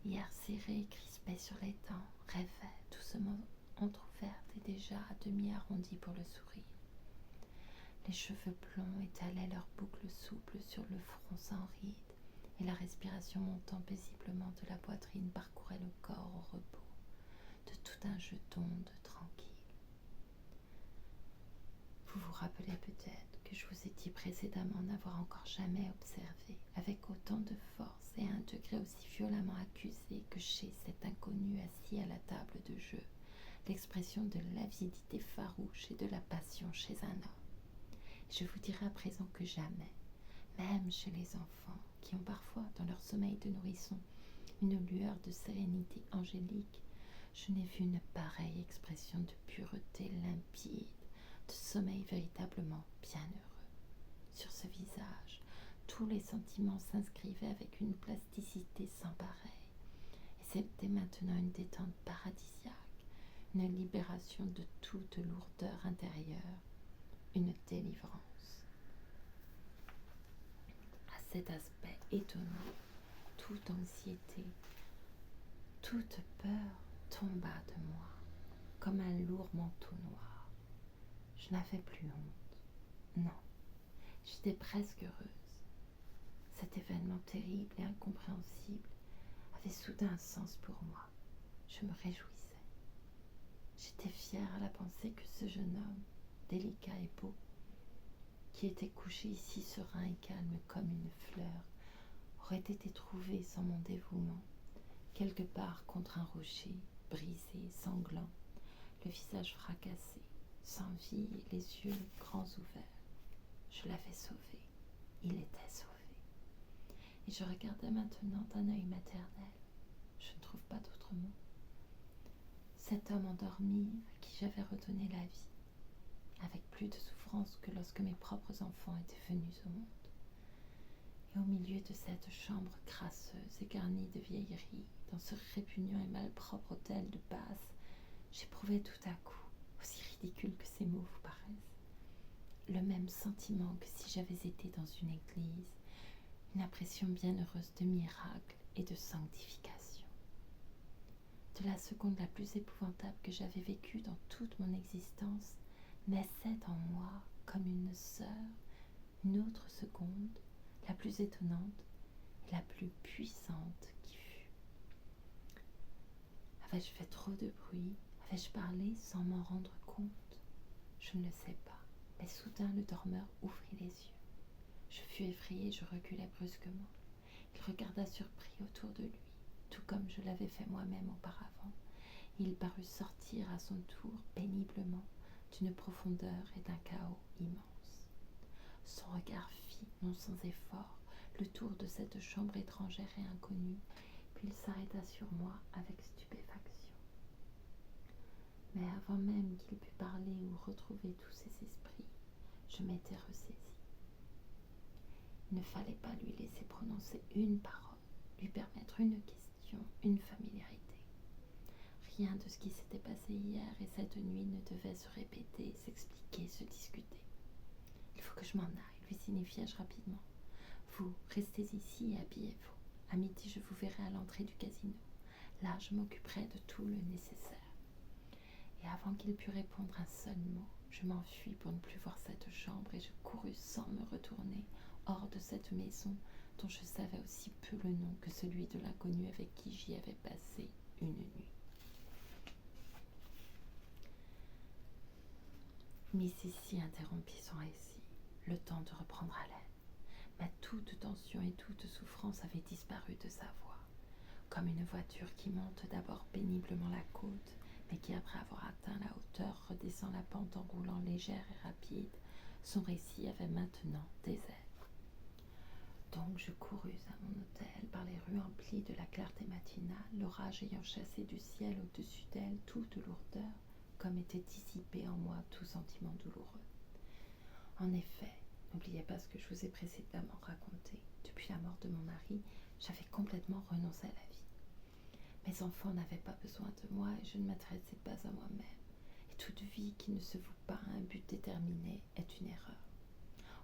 Speaker 1: hier serrées et crispées sur les dents, rêvaient, doucement entr'ouvertes et déjà à demi arrondies pour le sourire. Les cheveux blonds étalaient leurs boucles souples sur le front sans rides, et la respiration montant paisiblement de la poitrine parcourait le corps au repos, de tout un jeu d'ondes tranquilles. Vous vous rappelez peut-être que je vous ai dit précédemment n'avoir encore jamais observé, avec autant de force et à un degré aussi violemment accusé que chez cet inconnu assis à la table de jeu, l'expression de l'avidité farouche et de la passion chez un homme. Je vous dirai à présent que jamais, même chez les enfants, qui ont parfois dans leur sommeil de nourrisson une lueur de sérénité angélique, je n'ai vu une pareille expression de pureté limpide, de sommeil véritablement bienheureux. Sur ce visage, tous les sentiments s'inscrivaient avec une plasticité sans pareille, et c'était maintenant une détente paradisiaque, une libération de toute lourdeur intérieure, une délivrance. À cet aspect étonnant, toute anxiété, toute peur tomba de moi comme un lourd manteau noir. Je n'avais plus honte. Non, j'étais presque heureuse. Cet événement terrible et incompréhensible avait soudain un sens pour moi. Je me réjouissais. J'étais fière à la pensée que ce jeune homme, délicat et beau, qui était couché ici serein et calme comme une fleur, aurait été trouvé sans mon dévouement, quelque part contre un rocher, brisé, sanglant, le visage fracassé, sans vie et les yeux grands ouverts. Je l'avais sauvé. Il était sauvé. Et je regardais maintenant d'un œil maternel. Je ne trouve pas d'autre mot. Cet homme endormi à qui j'avais redonné la vie, avec plus de souffrance que lorsque mes propres enfants étaient venus au monde. Et au milieu de cette chambre crasseuse et garnie de vieilleries, dans ce répugnant et malpropre hôtel de Bath, j'éprouvais tout à coup, aussi ridicule que ces mots vous paraissent, le même sentiment que si j'avais été dans une église, une impression bienheureuse de miracle et de sanctification. De la seconde la plus épouvantable que j'avais vécue dans toute mon existence, naissait en moi, comme une sœur, une autre seconde, la plus étonnante et la plus puissante qui fut. Avais-je fait trop de bruit? Avais-je parlé sans m'en rendre compte? Je ne le sais pas, mais soudain le dormeur ouvrit les yeux. Je fus effrayée, je reculai brusquement. Il regarda surpris autour de lui, tout comme je l'avais fait moi-même auparavant. Il parut sortir à son tour péniblement d'une profondeur et d'un chaos immense. Son regard fit, non sans effort, le tour de cette chambre étrangère et inconnue, puis il s'arrêta sur moi avec stupéfaction. Mais avant même qu'il pût parler ou retrouver tous ses esprits, je m'étais ressaisie. Il ne fallait pas lui laisser prononcer une parole, lui permettre une question, une familiarité. Rien de ce qui s'était passé hier et cette nuit ne devait se répéter, s'expliquer, se discuter. Il faut que je m'en aille, lui signifiai-je rapidement. Vous, restez ici et habillez-vous. À midi, je vous verrai à l'entrée du casino. Là, je m'occuperai de tout le nécessaire. Et avant qu'il pût répondre un seul mot, je m'enfuis pour ne plus voir cette chambre et je courus sans me retourner hors de cette maison dont je savais aussi peu le nom que celui de l'inconnu avec qui j'y avais passé une nuit. Miss Sissi interrompit son récit, le temps de reprendre haleine. Mais toute tension et toute souffrance avaient disparu de sa voix, comme une voiture qui monte d'abord péniblement la côte, mais qui, après avoir atteint la hauteur, redescend la pente en roulant légère et rapide. Son récit avait maintenant des ailes. Donc je courus à mon hôtel par les rues emplies de la clarté matinale, l'orage ayant chassé du ciel au-dessus d'elle toute lourdeur, comme était dissipé en moi tout sentiment douloureux. En effet, n'oubliez pas ce que je vous ai précédemment raconté. Depuis la mort de mon mari, j'avais complètement renoncé à la vie. Mes enfants n'avaient pas besoin de moi et je ne m'intéressais pas à moi-même. Et toute vie qui ne se voue pas à un but déterminé est une erreur.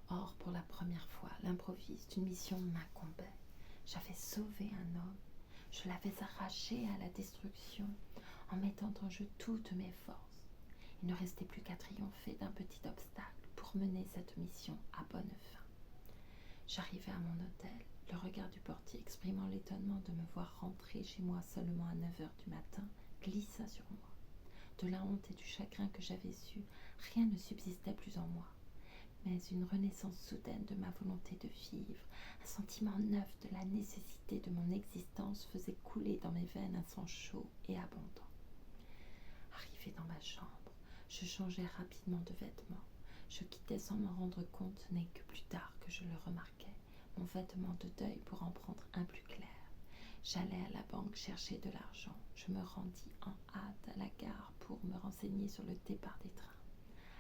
Speaker 1: Or, pour la première fois, l'improviste, une mission m'incombait. J'avais sauvé un homme. Je l'avais arraché à la destruction en mettant en jeu toutes mes forces. Il ne restait plus qu'à triompher d'un petit obstacle pour mener cette mission à bonne fin. J'arrivai à mon hôtel, le regard du portier exprimant l'étonnement de me voir rentrer chez moi seulement à 9h du matin glissa sur moi. De la honte et du chagrin que j'avais su, rien ne subsistait plus en moi. Mais une renaissance soudaine de ma volonté de vivre, un sentiment neuf de la nécessité de mon existence faisait couler dans mes veines un sang chaud et abondant. Arrivé dans ma chambre, je changeai rapidement de vêtements. Je quittais sans m'en rendre compte, ce n'est que plus tard que je le remarquai, mon vêtement de deuil pour en prendre un plus clair. J'allai à la banque chercher de l'argent. Je me rendis en hâte à la gare pour me renseigner sur le départ des trains.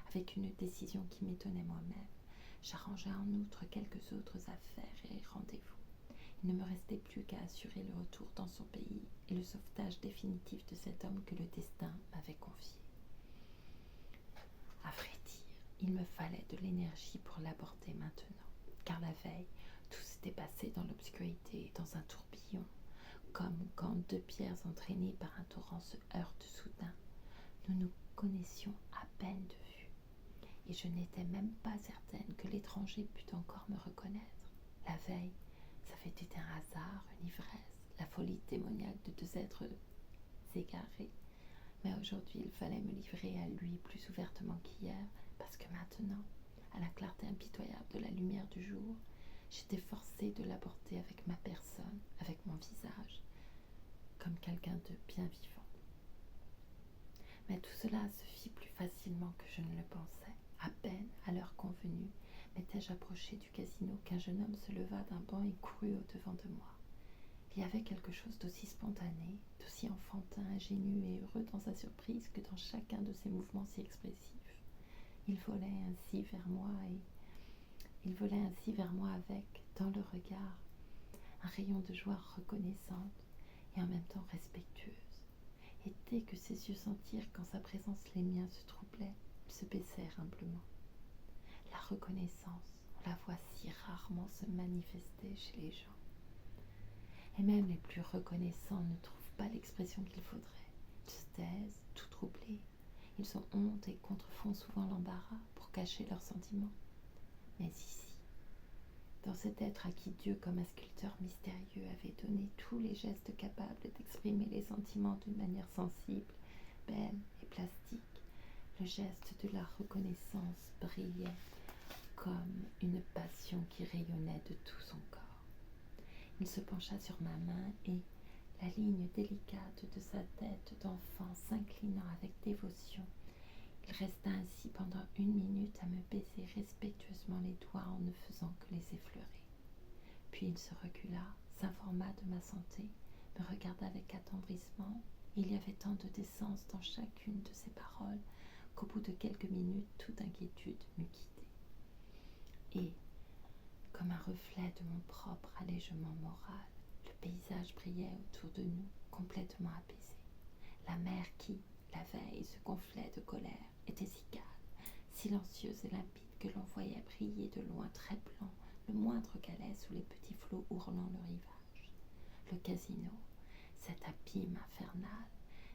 Speaker 1: Avec une décision qui m'étonnait moi-même, j'arrangeai en outre quelques autres affaires et rendez-vous. Il ne me restait plus qu'à assurer le retour dans son pays et le sauvetage définitif de cet homme que le destin m'avait confié. À vrai dire, il me fallait de l'énergie pour l'aborder maintenant, car la veille, tout s'était passé dans l'obscurité, dans un tourbillon, comme quand deux pierres entraînées par un torrent se heurtent soudain. Nous nous connaissions à peine de vue, et je n'étais même pas certaine que l'étranger pût encore me reconnaître. La veille, ça avait été un hasard, une ivresse, la folie démoniaque de deux êtres égarés. Mais aujourd'hui, il fallait me livrer à lui plus ouvertement qu'hier, parce que maintenant, à la clarté impitoyable de la lumière du jour, j'étais forcée de l'aborder avec ma personne, avec mon visage, comme quelqu'un de bien vivant. Mais tout cela se fit plus facilement que je ne le pensais. À peine, à l'heure convenue, m'étais-je approché du casino qu'un jeune homme se leva d'un banc et courut au-devant de moi. Il y avait quelque chose d'aussi spontané, d'aussi enfantin, ingénu et heureux dans sa surprise que dans chacun de ses mouvements si expressifs. Il volait ainsi vers moi avec, dans le regard, un rayon de joie reconnaissante et en même temps respectueuse. Et dès que ses yeux sentirent qu'en sa présence les miens se troublaient, ils se baissèrent humblement. La reconnaissance, on la voit si rarement se manifester chez les gens. Et même les plus reconnaissants ne trouvent pas l'expression qu'il faudrait. Ils se taisent, tout troublés. Ils ont honte et contrefont souvent l'embarras pour cacher leurs sentiments. Mais ici, dans cet être à qui Dieu, comme un sculpteur mystérieux, avait donné tous les gestes capables d'exprimer les sentiments d'une manière sensible, belle et plastique, le geste de la reconnaissance brillait comme une passion qui rayonnait de tout son corps. Il se pencha sur ma main et, la ligne délicate de sa tête d'enfant s'inclinant avec dévotion, il resta ainsi pendant 1 minute à me baiser respectueusement les doigts en ne faisant que les effleurer. Puis il se recula, s'informa de ma santé, me regarda avec attendrissement. Il y avait tant de décence dans chacune de ses paroles qu'au bout de quelques minutes, toute inquiétude m'eut quittée. Et, comme un reflet de mon propre allègement moral, le paysage brillait autour de nous, complètement apaisé. La mer qui, la veille, se gonflait de colère, était si calme, silencieuse et limpide que l'on voyait briller de loin très blanc le moindre galet sous les petits flots ourlant le rivage. Le casino, cet abîme infernal,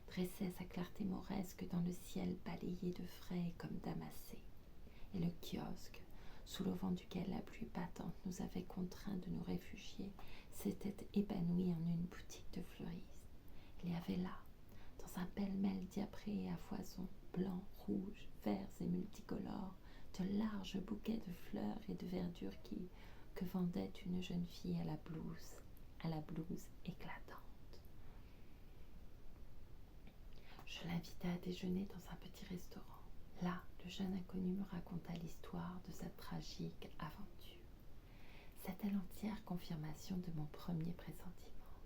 Speaker 1: dressait sa clarté mauresque dans le ciel balayé de frais comme damassé. Et le kiosque, sous le vent duquel la pluie battante nous avait contraints de nous réfugier, s'était épanoui en une boutique de fleuriste. Il y avait là, dans un pêle-mêle diapré et à foison, blancs, rouges, verts et multicolores, de larges bouquets de fleurs et de verdure que vendait une jeune fille à la blouse éclatante. Je l'invitai à déjeuner dans un petit restaurant. Là, le jeune inconnu me raconta l'histoire de sa tragique aventure. C'était l'entière confirmation de mon premier pressentiment,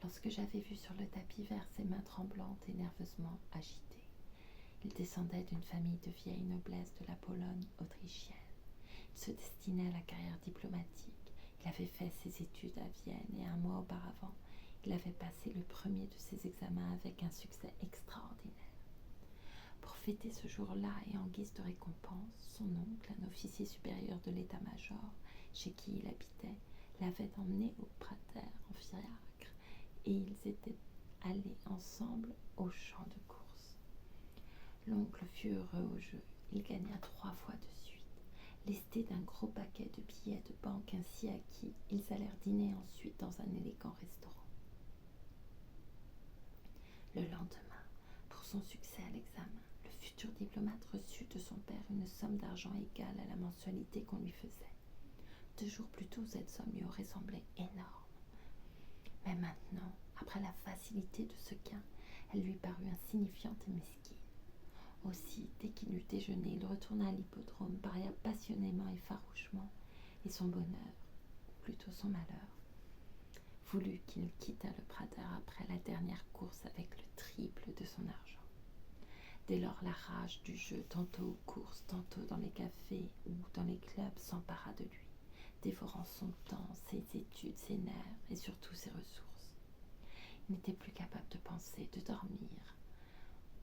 Speaker 1: lorsque j'avais vu sur le tapis vert ses mains tremblantes et nerveusement agitées. Il descendait d'une famille de vieille noblesse de la Pologne autrichienne. Il se destinait à la carrière diplomatique. Il avait fait ses études à Vienne et 1 mois auparavant, il avait passé le premier de ses examens avec un succès extraordinaire. Pour fêter ce jour-là et en guise de récompense, son oncle, un officier supérieur de l'état-major, chez qui il habitait, l'avait emmené au Prater en fiacre et ils étaient allés ensemble au champ de course. L'oncle fut heureux au jeu. Il gagna 3 fois de suite, lesté d'un gros paquet de billets de banque ainsi acquis. Ils allèrent dîner ensuite dans un élégant restaurant. Le lendemain, pour son succès à l'examen, le futur diplomate reçut de son père une somme d'argent égale à la mensualité qu'on lui faisait. 2 jours plus tôt, cette somme lui aurait semblé énorme. Mais maintenant, après la facilité de ce gain, elle lui parut insignifiante et mesquine. Aussi, dès qu'il eut déjeuné, il retourna à l'hippodrome, paria passionnément et farouchement, et son bonheur, ou plutôt son malheur, voulut qu'il quittât le Prater après la dernière course avec le triple de son argent. Dès lors, la rage du jeu, tantôt aux courses, tantôt dans les cafés ou dans les clubs, s'empara de lui, dévorant son temps, ses études, ses nerfs et surtout ses ressources. Il n'était plus capable de penser, de dormir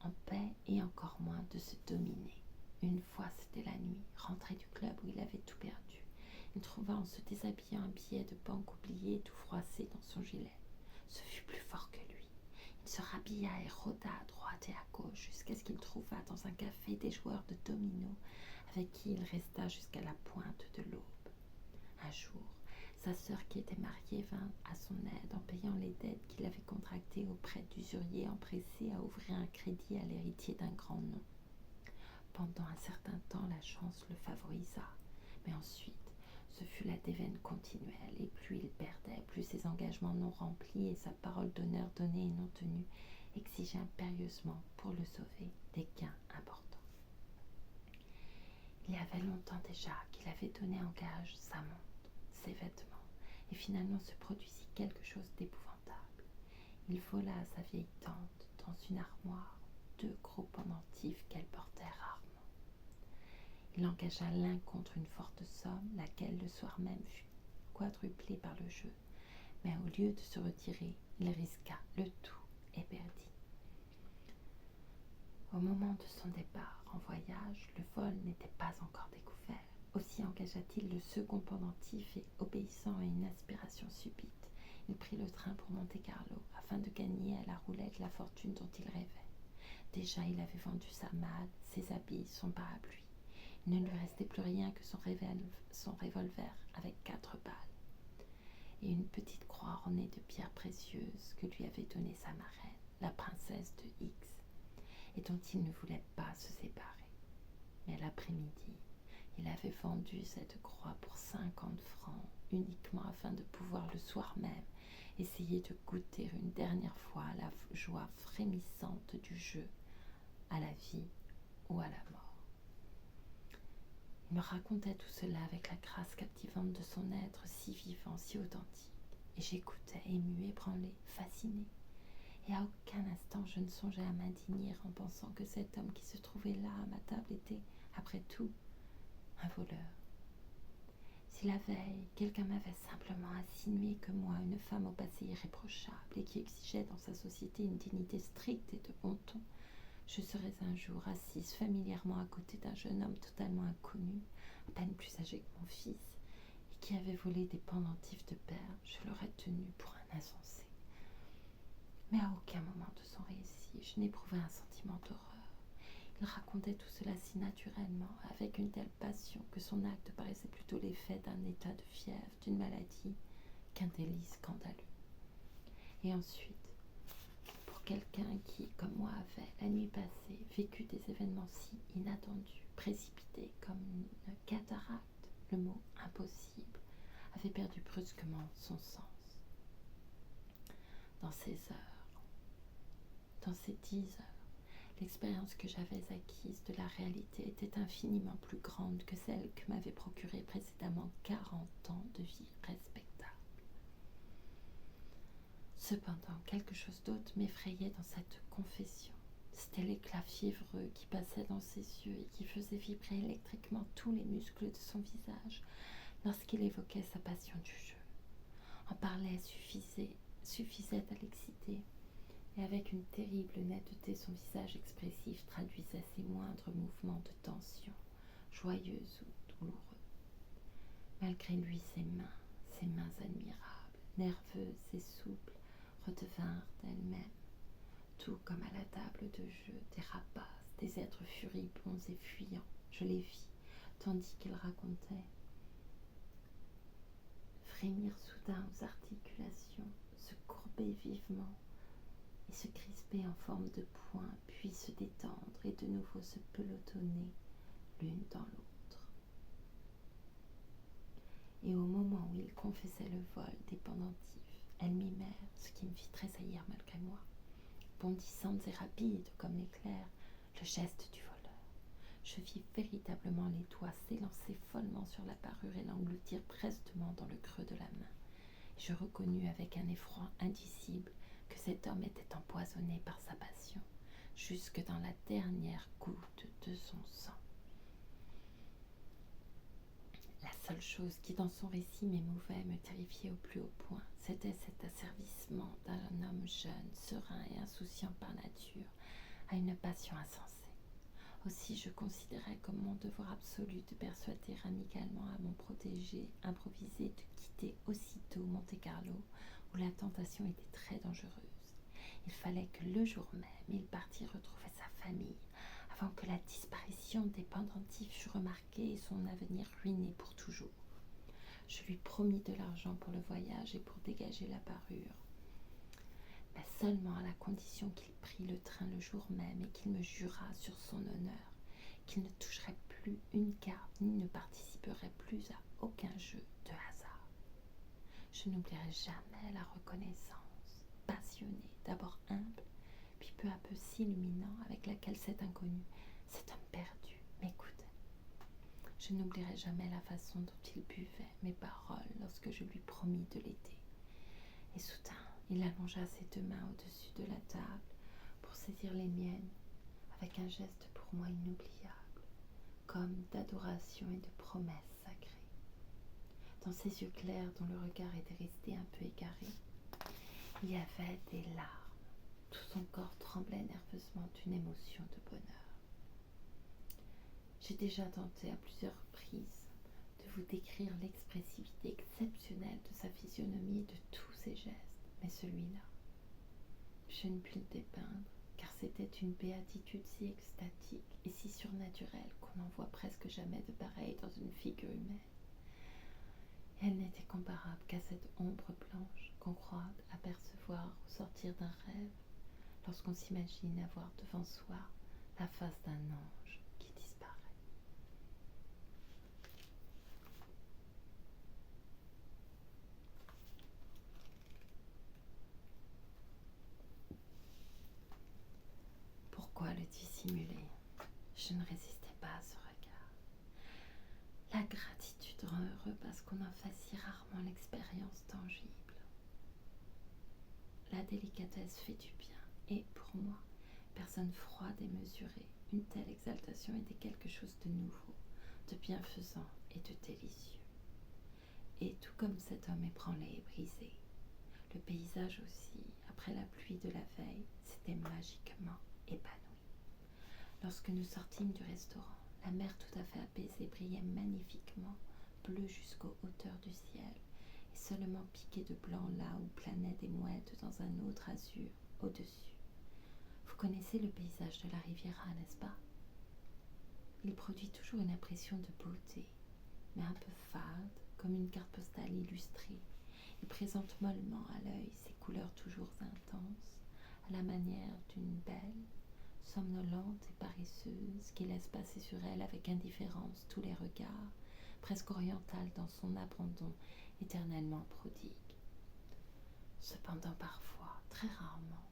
Speaker 1: en paix et encore moins de se dominer. Une fois, c'était la nuit, rentré du club où il avait tout perdu. Il trouva en se déshabillant un billet de banque oublié et tout froissé dans son gilet. Ce fut plus fort que lui. Il se rhabilla et rôda à droite et à gauche jusqu'à ce qu'il trouva dans un café des joueurs de dominos avec qui il resta jusqu'à la pointe de l'aube. Un jour, sa sœur qui était mariée vint à son aide en payant les dettes qu'il avait contractées auprès d'usuriers empressés à ouvrir un crédit à l'héritier d'un grand nom. Pendant un certain temps, la chance le favorisa, mais ensuite, ce fut la déveine continuelle, et plus il perdait, plus ses engagements non remplis et sa parole d'honneur donnée et non tenue exigeaient impérieusement, pour le sauver, des gains importants. Il y avait longtemps déjà qu'il avait donné en gage sa montre, ses vêtements, et finalement se produisit quelque chose d'épouvantable. Il vola à sa vieille tante, dans une armoire, 2 gros pendentifs qu'elle portait rarement. Il engagea l'un contre une forte somme, laquelle le soir même fut quadruplée par le jeu, mais au lieu de se retirer, il risqua le tout et perdit. Au moment de son départ en voyage, le vol n'était pas encore découvert. Aussi engagea-t-il le second pendentif et, obéissant à une inspiration subite, il prit le train pour Monte-Carlo afin de gagner à la roulette la fortune dont il rêvait. Déjà, il avait vendu sa malle, ses habits, son parapluie. Il ne lui restait plus rien que son revolver avec 4 balles et une petite croix ornée de pierres précieuses que lui avait donnée sa marraine, la princesse de X, et dont il ne voulait pas se séparer. Mais l'après-midi, il avait vendu cette croix pour 50 francs, uniquement afin de pouvoir le soir même essayer de goûter une dernière fois à la joie frémissante du jeu, à la vie ou à la mort. Il me racontait tout cela avec la grâce captivante de son être si vivant, si authentique, et j'écoutais, ému, ébranlé, fasciné. Et à aucun instant je ne songeais à m'indigner en pensant que cet homme qui se trouvait là à ma table était, après tout, un voleur. Si la veille, quelqu'un m'avait simplement insinué que moi, une femme au passé irréprochable et qui exigeait dans sa société une dignité stricte et de bon ton, je serais un jour assise familièrement à côté d'un jeune homme totalement inconnu, à peine plus âgé que mon fils, et qui avait volé des pendentifs de perles, je l'aurais tenu pour un insensé. Mais à aucun moment de son récit, je n'éprouvais un sentiment d'horreur. Il racontait tout cela si naturellement, avec une telle passion, que son acte paraissait plutôt l'effet d'un état de fièvre, d'une maladie, qu'un délit scandaleux. Et ensuite, pour quelqu'un qui, comme moi, avait, la nuit passée, vécu des événements si inattendus, précipités comme une cataracte, le mot impossible avait perdu brusquement son sens. Dans ces 10 heures, l'expérience que j'avais acquise de la réalité était infiniment plus grande que celle que m'avaient procurée précédemment 40 ans de vie respectable. Cependant, quelque chose d'autre m'effrayait dans cette confession. C'était l'éclat fiévreux qui passait dans ses yeux et qui faisait vibrer électriquement tous les muscles de son visage lorsqu'il évoquait sa passion du jeu. En parler suffisait à l'exciter, et avec une terrible netteté son visage expressif traduisait ses moindres mouvements de tension, joyeux ou douloureux. Malgré lui, ses mains admirables, nerveuses et souples, redevinrent d'elles-mêmes, tout comme à la table de jeu, des rapaces, des êtres furibonds et fuyants. Je les vis, tandis qu'il racontait, frémir soudain aux articulations, se courber vivement et se crisper en forme de poing, puis se détendre et de nouveau se pelotonner l'une dans l'autre. Et au moment où il confessait le vol des pendentifs, elles mimèrent, ce qui me fit tressaillir malgré moi, bondissantes et rapides comme l'éclair, le geste du voleur. Je vis véritablement les doigts s'élancer follement sur la parure et l'engloutir prestement dans le creux de la main. Et je reconnus avec un effroi indicible que cet homme était empoisonné par sa passion, jusque dans la dernière goutte de son sang. La seule chose qui dans son récit m'émouvait, me terrifiait au plus haut point, c'était cet asservissement d'un homme jeune, serein et insouciant par nature, à une passion insensée. Aussi je considérais comme mon devoir absolu de persuader amicalement à mon protégé improvisé de quitter aussitôt Monte-Carlo, où la tentation était très dangereuse. Il fallait que le jour même, il partît retrouver sa famille, avant que la disparition des pendentifs fût remarquée et son avenir ruiné pour toujours. Je lui promis de l'argent pour le voyage et pour dégager la parure, mais seulement à la condition qu'il prît le train le jour même et qu'il me jurât sur son honneur qu'il ne toucherait plus une carte ni ne participerait plus à aucun jeu de hasard. Je n'oublierai jamais la reconnaissance passionnée, d'abord humble, puis peu à peu s'illuminant, avec laquelle cet inconnu, cet homme perdu, m'écoutait. Je n'oublierai jamais la façon dont il buvait mes paroles lorsque je lui promis de l'aider. Et soudain, il allongea ses deux mains au-dessus de la table pour saisir les miennes avec un geste pour moi inoubliable, comme d'adoration et de promesse sacrée. Dans ses yeux clairs dont le regard était resté un peu égaré, il y avait des larmes. Tout son corps tremblait nerveusement d'une émotion de bonheur. J'ai déjà tenté à plusieurs reprises de vous décrire l'expressivité exceptionnelle de sa physionomie et de tous ses gestes, mais celui-là, je ne puis le dépeindre, car c'était une béatitude si extatique et si surnaturelle qu'on n'en voit presque jamais de pareil dans une figure humaine. Et elle n'était comparable qu'à cette ombre blanche qu'on croit apercevoir au sortir d'un rêve, lorsqu'on s'imagine avoir devant soi la face d'un ange qui disparaît. Pourquoi le dissimuler? Je ne résistais pas à ce regard. La gratitude rend heureux parce qu'on en fait si rarement l'expérience tangible. La délicatesse fait du bien, et pour moi, personne froide et mesurée, une telle exaltation était quelque chose de nouveau, de bienfaisant et de délicieux. Et tout comme cet homme ébranlé et brisé, le paysage aussi, après la pluie de la veille, s'était magiquement épanoui. Lorsque nous sortîmes du restaurant, la mer tout à fait apaisée brillait magnifiquement, bleue jusqu'aux hauteurs du ciel, et seulement piquée de blanc là où planaient des mouettes dans un autre azur au-dessus. Vous connaissez le paysage de la Riviera, n'est-ce pas? Il produit toujours une impression de beauté, mais un peu fade, comme une carte postale illustrée. Il présente mollement à l'œil ses couleurs toujours intenses, à la manière d'une belle, somnolente et paresseuse, qui laisse passer sur elle avec indifférence tous les regards, presque orientale dans son abandon éternellement prodigue. Cependant, parfois, très rarement,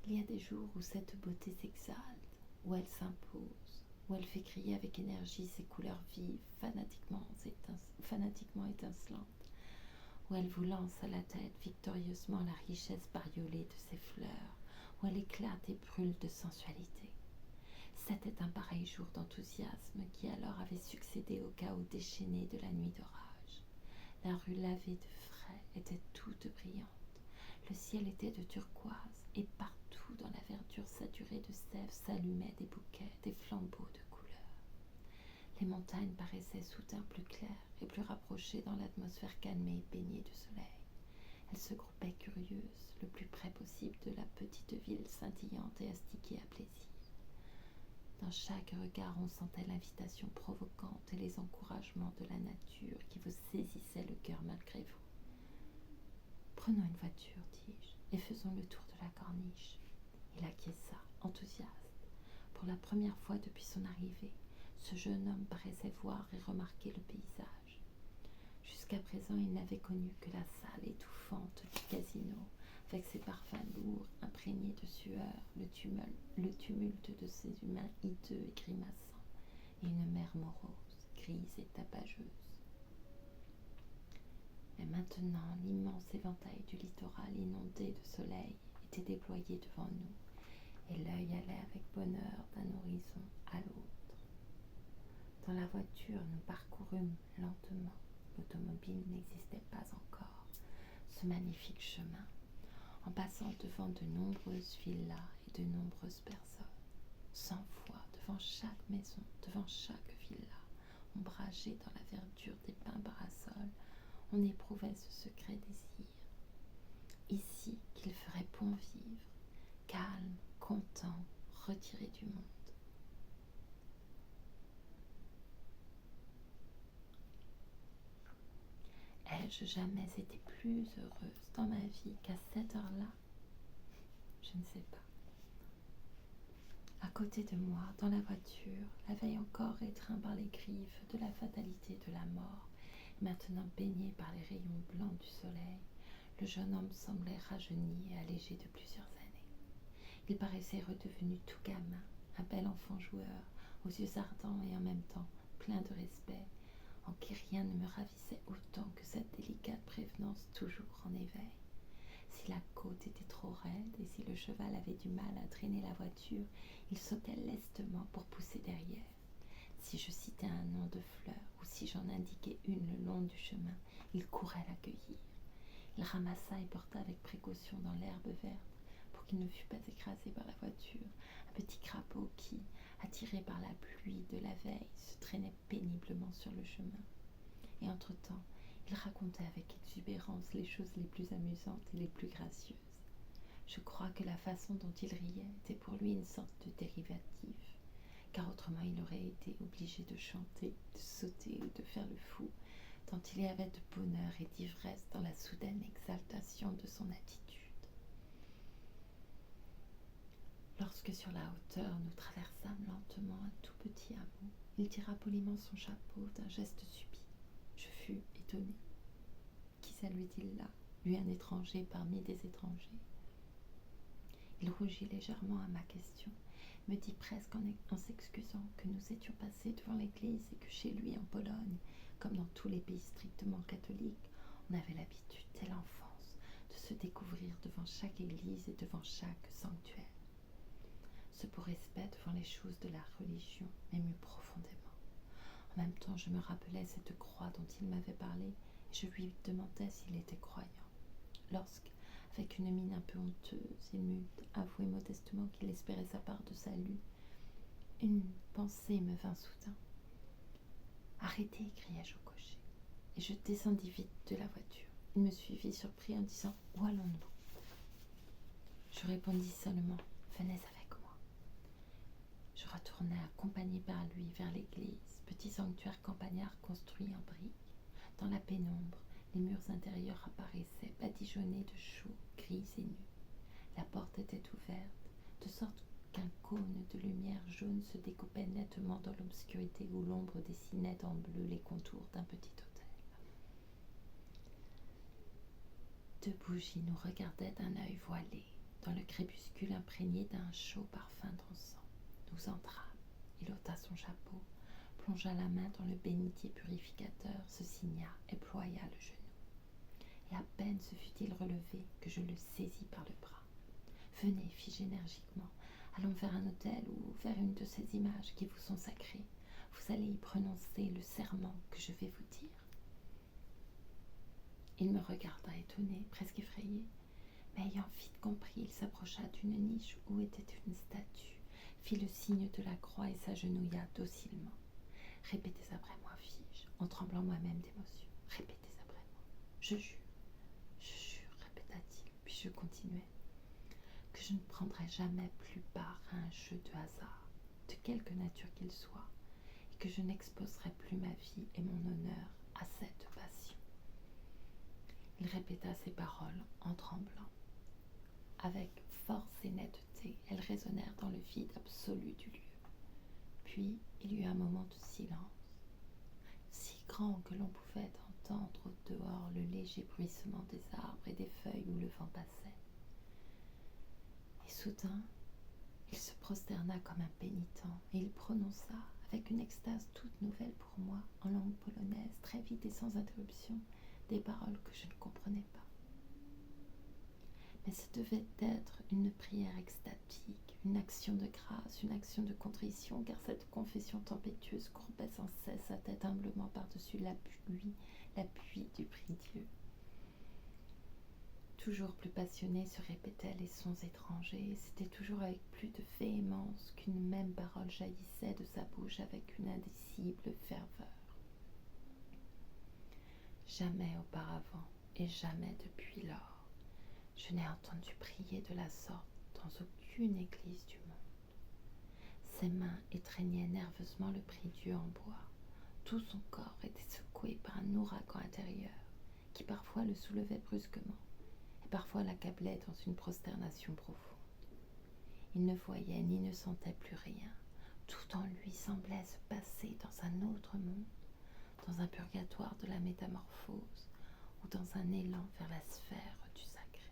Speaker 1: il y a des jours où cette beauté s'exalte, où elle s'impose, où elle fait crier avec énergie ses couleurs vives, fanatiquement étincelantes, où elle vous lance à la tête victorieusement la richesse bariolée de ses fleurs, où elle éclate et brûle de sensualité. C'était un pareil jour d'enthousiasme qui alors avait succédé au chaos déchaîné de la nuit d'orage. La rue lavée de frais était toute brillante. Le ciel était de turquoise et partout dans la verdure saturée de sève s'allumaient des bouquets, des flambeaux de couleurs. Les montagnes paraissaient soudain plus claires et plus rapprochées dans l'atmosphère calmée et baignée de soleil. Elles se groupaient curieuses, le plus près possible de la petite ville scintillante et astiquée à plaisir. Dans chaque regard, on sentait l'invitation provocante et les encouragements de la nature qui vous saisissaient le cœur malgré vous. Prenons une voiture, dis-je, et faisons le tour de la corniche. Il acquiesça, enthousiaste. Pour la première fois depuis son arrivée, ce jeune homme paraissait voir et remarquer le paysage. Jusqu'à présent, il n'avait connu que la salle étouffante du casino, avec ses parfums lourds, imprégnés de sueur, le tumulte de ces humains hideux et grimaçants, et une mer morose, grise et tapageuse. Mais maintenant, l'immense éventail du littoral inondé de soleil était déployé devant nous, et l'œil allait avec bonheur d'un horizon à l'autre. Dans la voiture, nous parcourûmes lentement, l'automobile n'existait pas encore, ce magnifique chemin, en passant devant de nombreuses villas et de nombreuses personnes. 100 fois, devant chaque maison, devant chaque villa, ombragée dans la verdure des pins parasols, on éprouvait ce secret désir. ici qu'il ferait bon vivre, calme, content, retiré du monde. Ai-je jamais été plus heureuse dans ma vie qu'à cette heure-là? Je ne sais pas. À côté de moi, dans la voiture, la veille encore étreint par les griffes de la fatalité de la mort, et maintenant baigné par les rayons blancs du soleil, le jeune homme semblait rajeuni et allégé de plusieurs années. Il paraissait redevenu tout gamin, un bel enfant joueur, aux yeux ardents et en même temps plein de respect, en qui rien ne me ravissait autant que cette délicate prévenance toujours en éveil. Si la côte était trop raide et si le cheval avait du mal à traîner la voiture, il sautait lestement pour pousser derrière. Si je citais un nom de fleur ou si j'en indiquais une le long du chemin, il courait l'accueillir. Il ramassa et porta avec précaution dans l'herbe verte, pour qu'il ne fût pas écrasé par la voiture, un petit crapaud qui, attiré par la pluie de la veille, se traînait péniblement sur le chemin. Et entre-temps, il racontait avec exubérance les choses les plus amusantes et les plus gracieuses. Je crois que la façon dont il riait était pour lui une sorte de dérivatif, car autrement il aurait été obligé de chanter, de sauter ou de faire le fou, tant il y avait de bonheur et d'ivresse dans la soudaine exaltation de son attitude. Lorsque sur la hauteur nous traversâmes lentement un tout petit hameau, il tira poliment son chapeau d'un geste subit. Je fus étonnée. Qui saluait-il là, lui un étranger parmi des étrangers? Il rougit légèrement à ma question, me dit presque en s'excusant que nous étions passés devant l'église et que chez lui en Pologne, comme dans tous les pays strictement catholiques, on avait l'habitude dès l'enfance de se découvrir devant chaque église et devant chaque sanctuaire. Ce beau respect devant les choses de la religion m'émut profondément. En même temps, je me rappelais cette croix dont il m'avait parlé et je lui demandais s'il était croyant. Lorsque, avec une mine un peu honteuse, il m'eut avoué modestement qu'il espérait sa part de salut, une pensée me vint soudain. « Arrêtez !» criai-je au cocher, et je descendis vite de la voiture. Il me suivit surpris en disant « Où allons-nous » Je répondis seulement « Venez avec moi ». Je retournai accompagné par lui vers l'église, petit sanctuaire campagnard construit en briques. Dans la pénombre, les murs intérieurs apparaissaient badigeonnés de chaux gris et nus. La porte était ouverte, de sorte qu'un cône de lumière jaune se découpait nettement dans l'obscurité où l'ombre dessinait en bleu les contours d'un petit hôtel. Deux bougies nous regardaient d'un œil voilé, dans le crépuscule imprégné d'un chaud parfum d'encens. Nous entrâmes. Il ôta son chapeau, plongea la main dans le bénitier purificateur, se signa et ploya le genou. Et à peine se fut-il relevé que je le saisis par le bras. « Venez, fis-je énergiquement, allons vers un autel ou vers une de ces images qui vous sont sacrées. Vous allez y prononcer le serment que je vais vous dire. » Il me regarda étonné, presque effrayé, mais ayant vite compris, il s'approcha d'une niche où était une statue, fit le signe de la croix et s'agenouilla docilement. « Répétez après moi, fis-je, en tremblant moi-même d'émotion. Répétez après moi. Je jure, répéta-t-il, puis je continuai, que je ne prendrai jamais plus part à un jeu de hasard, de quelque nature qu'il soit, et que je n'exposerai plus ma vie et mon honneur à cette passion. » Il répéta ces paroles en tremblant. Avec force et netteté, elles résonnèrent dans le vide absolu du lieu. Puis il y eut un moment de silence, si grand que l'on pouvait entendre au dehors le léger bruissement des arbres et des feuilles où le vent passait. Et soudain, il se prosterna comme un pénitent et il prononça, avec une extase toute nouvelle pour moi, en langue polonaise, très vite et sans interruption, des paroles que je ne comprenais pas. Mais ce devait être une prière extatique, une action de grâce, une action de contrition, car cette confession tempétueuse courbait sans cesse sa tête humblement par-dessus l'appui du prie-Dieu. Toujours plus passionnés se répétaient les sons étrangers, et c'était toujours avec plus de véhémence qu'une même parole jaillissait de sa bouche avec une indicible ferveur. Jamais auparavant, et jamais depuis lors, Je n'ai entendu prier de la sorte dans aucune église du monde. Ses mains étreignaient nerveusement le prie-dieu en bois. Tout son corps était secoué par un ouragan intérieur qui parfois le soulevait brusquement et parfois l'accablait dans une prosternation profonde. Il ne voyait ni ne sentait plus rien. Tout en lui semblait se passer dans un autre monde, dans un purgatoire de la métamorphose ou dans un élan vers la sphère du sacré.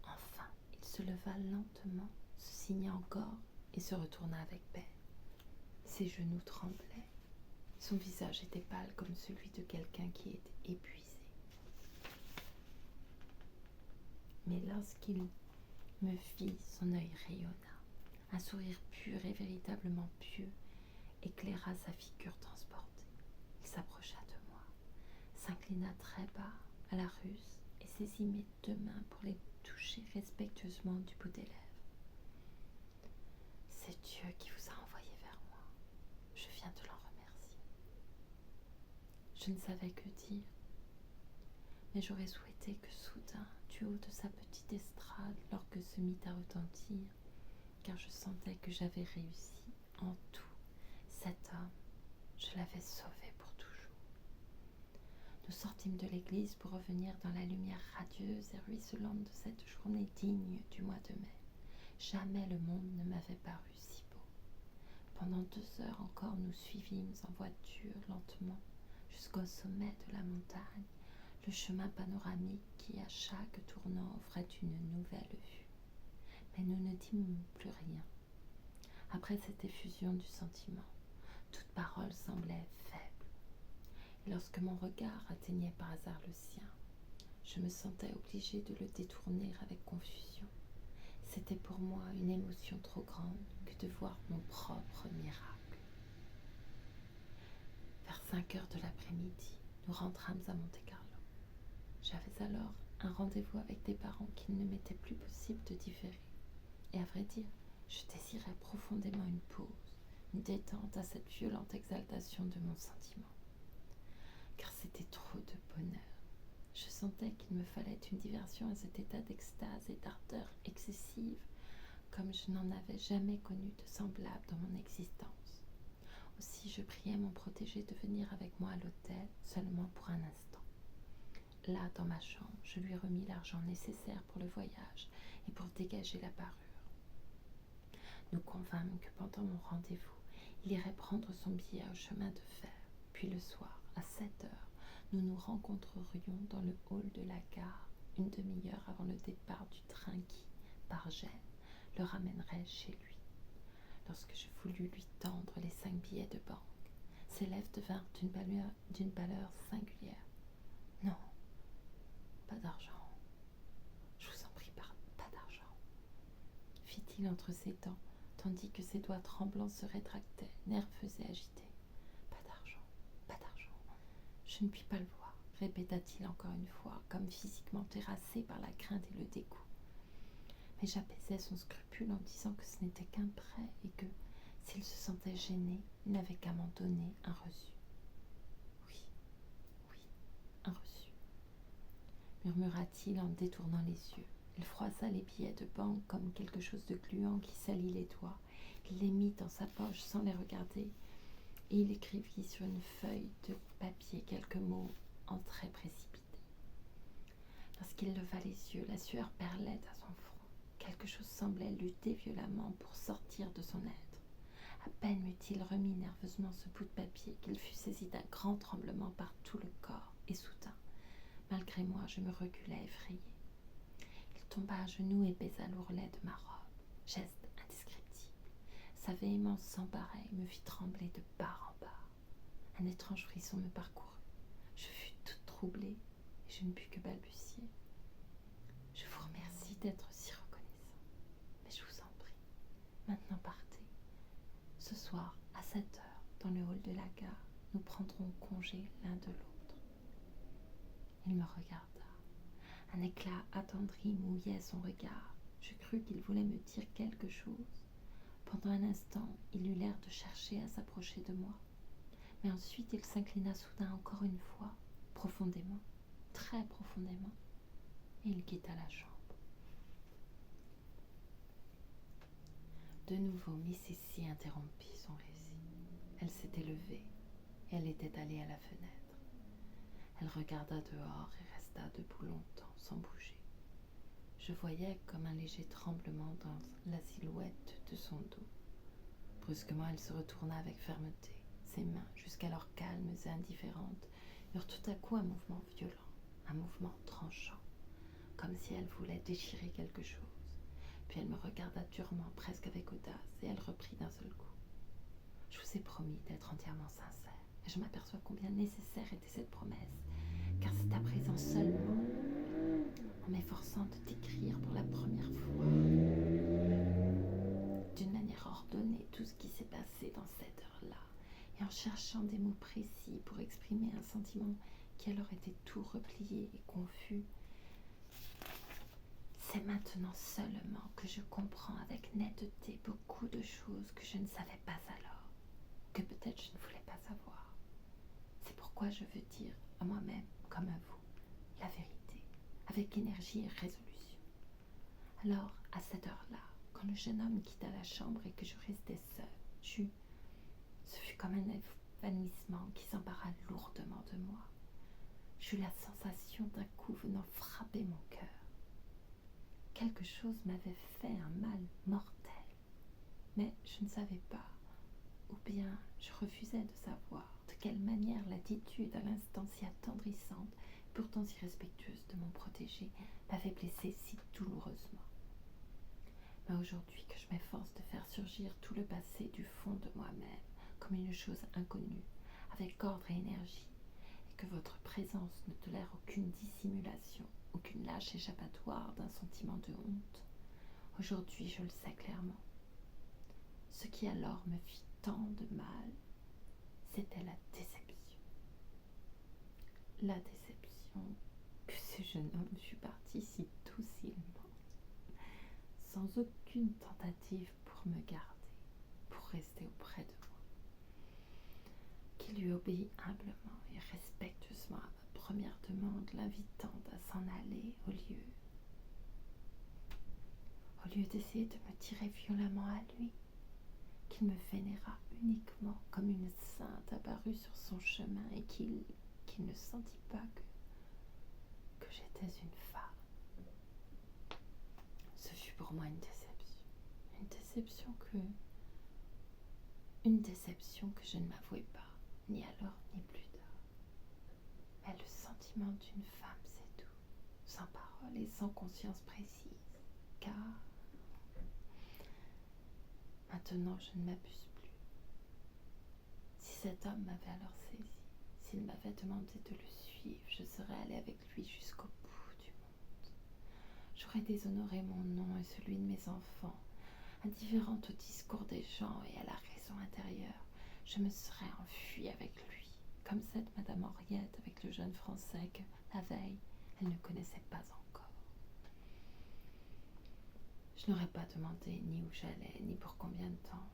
Speaker 1: Enfin, il se leva lentement, se signa encore et se retourna avec peine. Ses genoux tremblaient. Son visage était pâle comme celui de quelqu'un qui est épuisé. Mais lorsqu'il me vit, son œil rayonna. Un sourire pur et véritablement pieux éclaira sa figure transportée. Il s'approcha de moi, s'inclina très bas à la russe et saisit mes deux mains pour les toucher respectueusement du bout des lèvres. C'est Dieu qui vous a envoyé vers moi. Je viens de l'en remercier. Je ne savais que dire, mais j'aurais souhaité que soudain, du haut de sa petite estrade, l'orgue se mit à retentir, car je sentais que j'avais réussi en tout. Cet homme, je l'avais sauvé pour toujours. Nous sortîmes de l'église pour revenir dans la lumière radieuse et ruisselante de cette journée digne du mois de mai. Jamais le monde ne m'avait paru si beau. Pendant 2 heures encore, nous suivîmes en voiture lentement jusqu'au sommet de la montagne, le chemin panoramique qui, à chaque tournant, offrait une nouvelle vue. Mais nous ne dîmes plus rien. Après cette effusion du sentiment, toute parole semblait faible. Et lorsque mon regard atteignait par hasard le sien, je me sentais obligée de le détourner avec confusion. C'était pour moi une émotion trop grande que de voir mon propre miracle. Vers 5 heures de l'après-midi, nous rentrâmes à Monte-Carlo. J'avais alors un rendez-vous avec des parents qu'il ne m'était plus possible de différer. Et à vrai dire, je désirais profondément une pause, une détente à cette violente exaltation de mon sentiment. Car c'était trop de bonheur. Je sentais qu'il me fallait une diversion à cet état d'extase et d'ardeur excessive, comme je n'en avais jamais connu de semblable dans mon existence. Aussi, je priai mon protégé de venir avec moi à l'hôtel, seulement pour un instant. Là, dans ma chambre, je lui remis l'argent nécessaire pour le voyage et pour dégager la parure. Nous convînmes que pendant mon rendez-vous, il irait prendre son billet au chemin de fer. Puis le soir, à 7 heures, nous nous rencontrerions dans le hall de la gare, une demi-heure avant le départ du train qui, par Gênes, le ramènerait chez lui. Lorsque je voulus lui tendre les 5 billets de banque, ses lèvres devinrent d'une pâleur singulière. « Non, pas d'argent. Je vous en prie, pas d'argent. » fit-il entre ses dents, tandis que ses doigts tremblants se rétractaient, nerveux et agités. « Pas d'argent, pas d'argent. Je ne puis pas le voir, » répéta-t-il encore une fois, comme physiquement terrassé par la crainte et le dégoût. Mais j'apaisais son scrupule en disant que ce n'était qu'un prêt et que, s'il se sentait gêné, il n'avait qu'à m'en donner un reçu. Oui, un reçu, murmura-t-il en détournant les yeux. Il froissa les billets de banque comme quelque chose de gluant qui salit les doigts. Il les mit dans sa poche sans les regarder et il écrivit sur une feuille de papier quelques mots en traits précipités. Lorsqu'il leva les yeux, la sueur perlait à son front. Quelque chose semblait lutter violemment pour sortir de son être. À peine m'eut-il remis nerveusement ce bout de papier qu'il fut saisi d'un grand tremblement par tout le corps, et soudain, malgré moi, je me reculai effrayée. Il tomba à genoux et baisa l'ourlet de ma robe, geste indescriptible. Sa véhémence sans pareil me fit trembler de part en part. Un étrange frisson me parcourut. Je fus toute troublée et je ne pus que balbutier. « Je vous remercie d'être si reconnaissant, mais je vous en prie, maintenant partez. Ce soir, à 7 heures, dans le hall de la gare, nous prendrons congé l'un de l'autre. » Il me regarda. Un éclat attendri mouillait son regard. Je crus qu'il voulait me dire quelque chose. Pendant un instant, il eut l'air de chercher à s'approcher de moi. Mais ensuite, il s'inclina soudain encore une fois, profondément, très profondément, et il quitta la chambre. De nouveau, Miss Sissi interrompit son récit. Elle s'était levée et elle était allée à la fenêtre. Elle regarda dehors et resta debout longtemps sans bouger. Je voyais comme un léger tremblement dans la silhouette de son dos. Brusquement, elle se retourna avec fermeté. Ses mains, jusqu'alors calmes et indifférentes, eurent tout à coup un mouvement violent, un mouvement tranchant, comme si elle voulait déchirer quelque chose. Puis elle me regarda durement, presque avec audace, et elle reprit d'un seul coup. Je vous ai promis d'être entièrement sincère, et je m'aperçois combien nécessaire était cette promesse, car c'est à présent seulement, en m'efforçant de décrire pour la première fois, d'une manière ordonnée, tout ce qui s'est passé dans cette heure-là, et en cherchant des mots précis pour exprimer un sentiment qui alors était tout replié et confus. C'est maintenant seulement que je comprends avec netteté beaucoup de choses que je ne savais pas alors, que peut-être je ne voulais pas savoir. C'est pourquoi je veux dire à moi-même, comme à vous, la vérité, avec énergie et résolution. Alors, à cette heure-là, quand le jeune homme quitta la chambre et que je restais seule, ce fut comme un évanouissement qui s'empara lourdement de moi. J'eus la sensation d'un coup venant frapper mon cœur. Quelque chose m'avait fait un mal mortel, mais je ne savais pas, ou bien je refusais de savoir de quelle manière l'attitude à l'instant si attendrissante, pourtant si respectueuse de mon protégé, m'avait blessée si douloureusement. Mais aujourd'hui que je m'efforce de faire surgir tout le passé du fond de moi-même, comme une chose inconnue, avec ordre et énergie, et que votre présence ne tolère aucune dissimulation, aucune lâche échappatoire d'un sentiment de honte, aujourd'hui je le sais clairement. Ce qui alors me fit tant de mal, c'était la déception. La déception que ce jeune homme fût parti si docilement, sans aucune tentative pour me garder, pour rester auprès de moi, qu'il lui obéit humblement et respectueusement à ma première demande, l'invitant à s'en aller au lieu d'essayer de me tirer violemment à lui, qu'il me vénéra uniquement comme une sainte apparue sur son chemin et qu'il ne sentit pas que j'étais une femme. Ce fut pour moi une déception que je ne m'avouai pas, ni alors ni plus tard. Mais le sentiment d'une femme, c'est tout, sans parole et sans conscience précise, car maintenant je ne m'abuse plus. Si cet homme m'avait alors saisi, s'il m'avait demandé de le suivre, je serais allée avec lui jusqu'au bout du monde. J'aurais déshonoré mon nom et celui de mes enfants, indifférente au discours des gens et à la raison intérieure. Je me serais enfuie avec lui, comme cette Madame Henriette avec le jeune Français que, la veille, elle ne connaissait pas encore. Je n'aurais pas demandé ni où j'allais, ni pour combien de temps.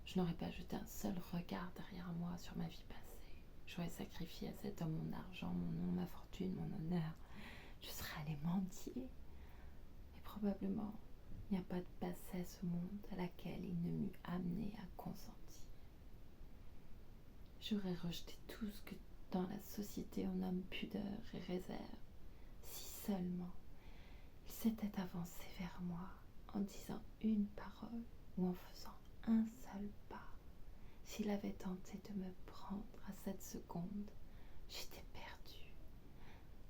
Speaker 1: Je n'aurais pas jeté un seul regard derrière moi sur ma vie passée. J'aurais sacrifié à cet homme mon argent, mon nom, ma fortune, mon honneur. Je serais allée mendier. Et probablement, il n'y a pas de bassesse au monde à laquelle il ne m'eût amené à consentir. J'aurais rejeté tout ce que dans la société on nomme pudeur et réserve, si seulement il s'était avancé vers moi en disant une parole ou en faisant un seul pas. S'il avait tenté de me prendre à cette seconde, j'étais perdue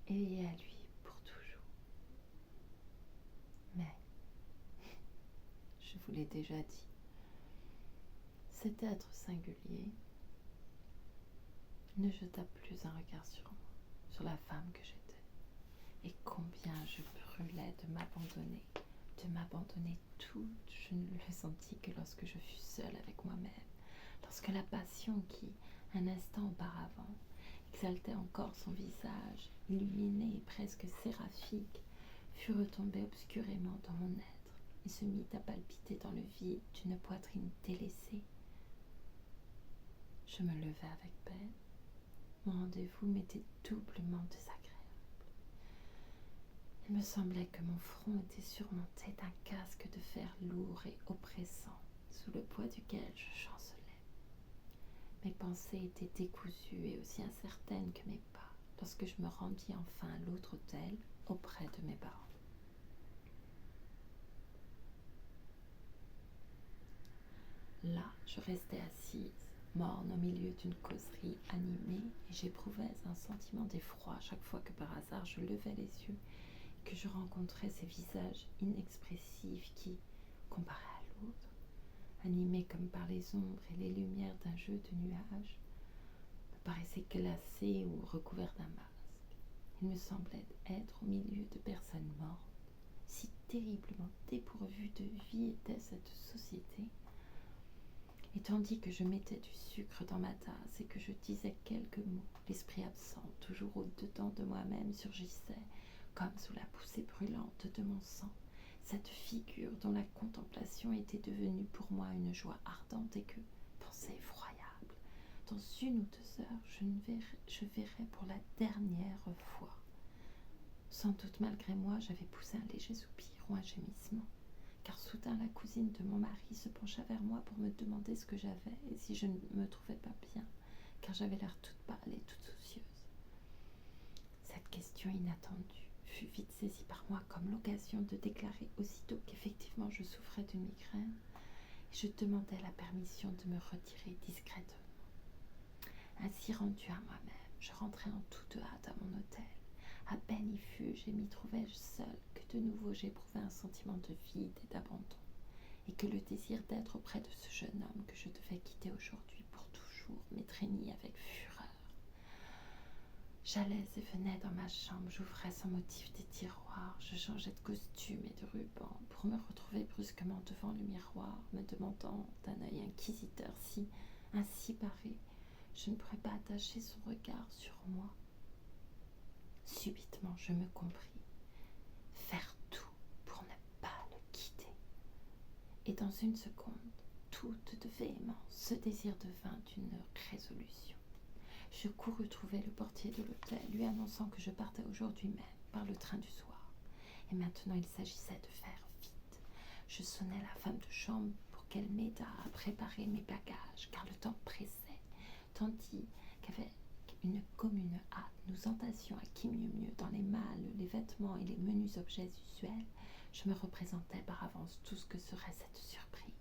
Speaker 1: et liée à lui pour toujours. Mais, je vous l'ai déjà dit, cet être singulier ne jeta plus un regard sur moi, sur la femme que j'étais, et combien je brûlais de m'abandonner toute. Je ne le sentis que lorsque je fus seule avec moi-même, lorsque la passion qui, un instant auparavant, exaltait encore son visage, illuminé et presque séraphique, fut retombée obscurément dans mon être et se mit à palpiter dans le vide d'une poitrine délaissée. Je me levai avec peine. Mon rendez-vous m'était doublement désagréable. Il me semblait que mon front était surmonté d'un casque de fer lourd et oppressant, sous le poids duquel je chancelais. Mes pensées étaient décousues et aussi incertaines que mes pas, lorsque je me rendis enfin à l'autre hôtel, auprès de mes parents. Là, je restais assise, morne au milieu d'une causerie animée, et j'éprouvais un sentiment d'effroi chaque fois que par hasard je levais les yeux et que je rencontrais ces visages inexpressifs qui, comparés à l'autre, animés comme par les ombres et les lumières d'un jeu de nuages, me paraissaient glacés ou recouverts d'un masque. Il me semblait être au milieu de personnes mortes, si terriblement dépourvues de vie était cette société. Et tandis que je mettais du sucre dans ma tasse et que je disais quelques mots, l'esprit absent, toujours au-dedans de moi-même, surgissait, comme sous la poussée brûlante de mon sang, cette figure dont la contemplation était devenue pour moi une joie ardente et que, pensée effroyable, dans 1 ou 2 heures, je verrais pour la dernière fois. Sans doute malgré moi, j'avais poussé un léger soupir ou un gémissement, car soudain la cousine de mon mari se pencha vers moi pour me demander ce que j'avais et si je ne me trouvais pas bien, car j'avais l'air toute pâle et toute soucieuse. Cette question inattendue fut vite saisie par moi comme l'occasion de déclarer aussitôt qu'effectivement je souffrais d'une migraine, et je demandai la permission de me retirer discrètement. Ainsi rendue à moi-même, je rentrai en toute hâte à mon hôtel. À peine y fus-je et m'y trouvai-je seule que de nouveau j'éprouvai un sentiment de vide et d'abandon, et que le désir d'être auprès de ce jeune homme que je devais quitter aujourd'hui pour toujours m'étreignit avec fureur. J'allais et venais dans ma chambre, j'ouvrais sans motif des tiroirs, je changeais de costume et de ruban pour me retrouver brusquement devant le miroir, me demandant d'un œil inquisiteur si, ainsi paré, je ne pourrais pas attacher son regard sur moi. Subitement, je me compris. Faire tout pour ne pas le quitter. Et dans 1 seconde, toute de véhémence, ce désir devint une résolution. Je courus trouver le portier de l'hôtel, lui annonçant que je partais aujourd'hui même par le train du soir. Et maintenant, il s'agissait de faire vite. Je sonnai la femme de chambre pour qu'elle m'aidât à préparer mes bagages, car le temps pressait, tandis qu'avec une commune hâte, nous entassions à qui mieux dans les malles, les vêtements et les menus objets usuels. Je me représentais par avance tout ce que serait cette surprise,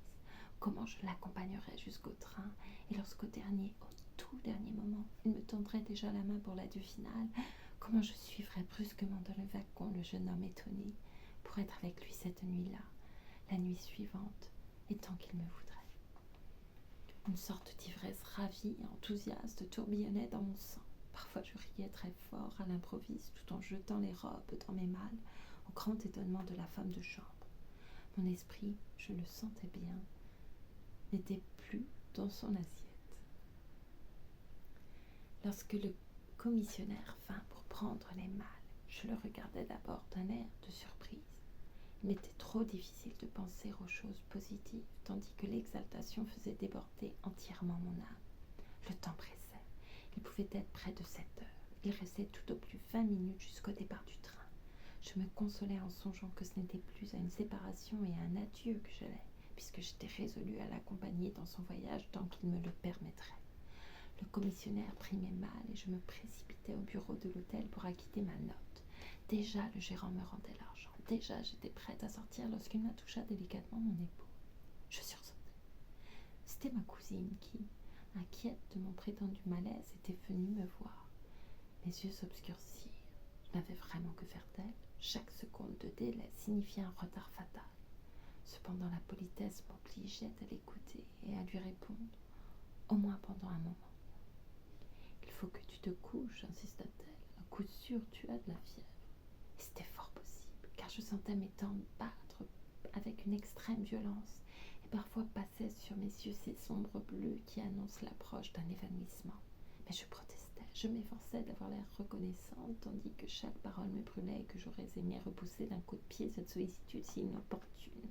Speaker 1: comment je l'accompagnerais jusqu'au train, et lorsqu'au tout dernier moment, il me tendrait déjà la main pour l'adieu final, comment je suivrais brusquement dans le wagon le jeune homme étonné, pour être avec lui cette nuit-là, la nuit suivante, et tant qu'il me voudrait. Une sorte d'ivresse ravie et enthousiaste tourbillonnait dans mon sang. Parfois je riais très fort à l'improviste tout en jetant les robes dans mes malles, au grand étonnement de la femme de chambre. Mon esprit, je le sentais bien, n'était plus dans son assiette. Lorsque le commissionnaire vint pour prendre les malles, je le regardais d'abord d'un air de surprise. Il m'était trop difficile de penser aux choses positives, tandis que l'exaltation faisait déborder entièrement mon âme. Le temps pressait. Il pouvait être près de 7 heures. Il restait tout au plus 20 minutes jusqu'au départ du train. Je me consolais en songeant que ce n'était plus à une séparation et à un adieu que j'allais, puisque j'étais résolue à l'accompagner dans son voyage tant qu'il me le permettrait. Le commissionnaire prit mes malles et je me précipitai au bureau de l'hôtel pour acquitter ma note. Déjà, le gérant me rendait l'argent. Déjà, j'étais prête à sortir lorsqu'il m'a toucha délicatement mon épaule. Je sursautai. C'était ma cousine qui, inquiète de mon prétendu malaise, était venue me voir. Mes yeux s'obscurcirent. Je n'avais vraiment que faire d'elle. Chaque seconde de délai signifiait un retard fatal. Cependant, la politesse m'obligeait à l'écouter et à lui répondre, au moins pendant un moment. « Il faut que tu te couches, insista-t-elle. À coup sûr, tu as de la fièvre. » Et c'était fort possible, car je sentais mes tempes battre avec une extrême violence, et parfois passaient sur mes yeux ces sombres bleus qui annoncent l'approche d'un évanouissement. Mais je protestais, je m'efforçais d'avoir l'air reconnaissante, tandis que chaque parole me brûlait et que j'aurais aimé repousser d'un coup de pied cette sollicitude si inopportune.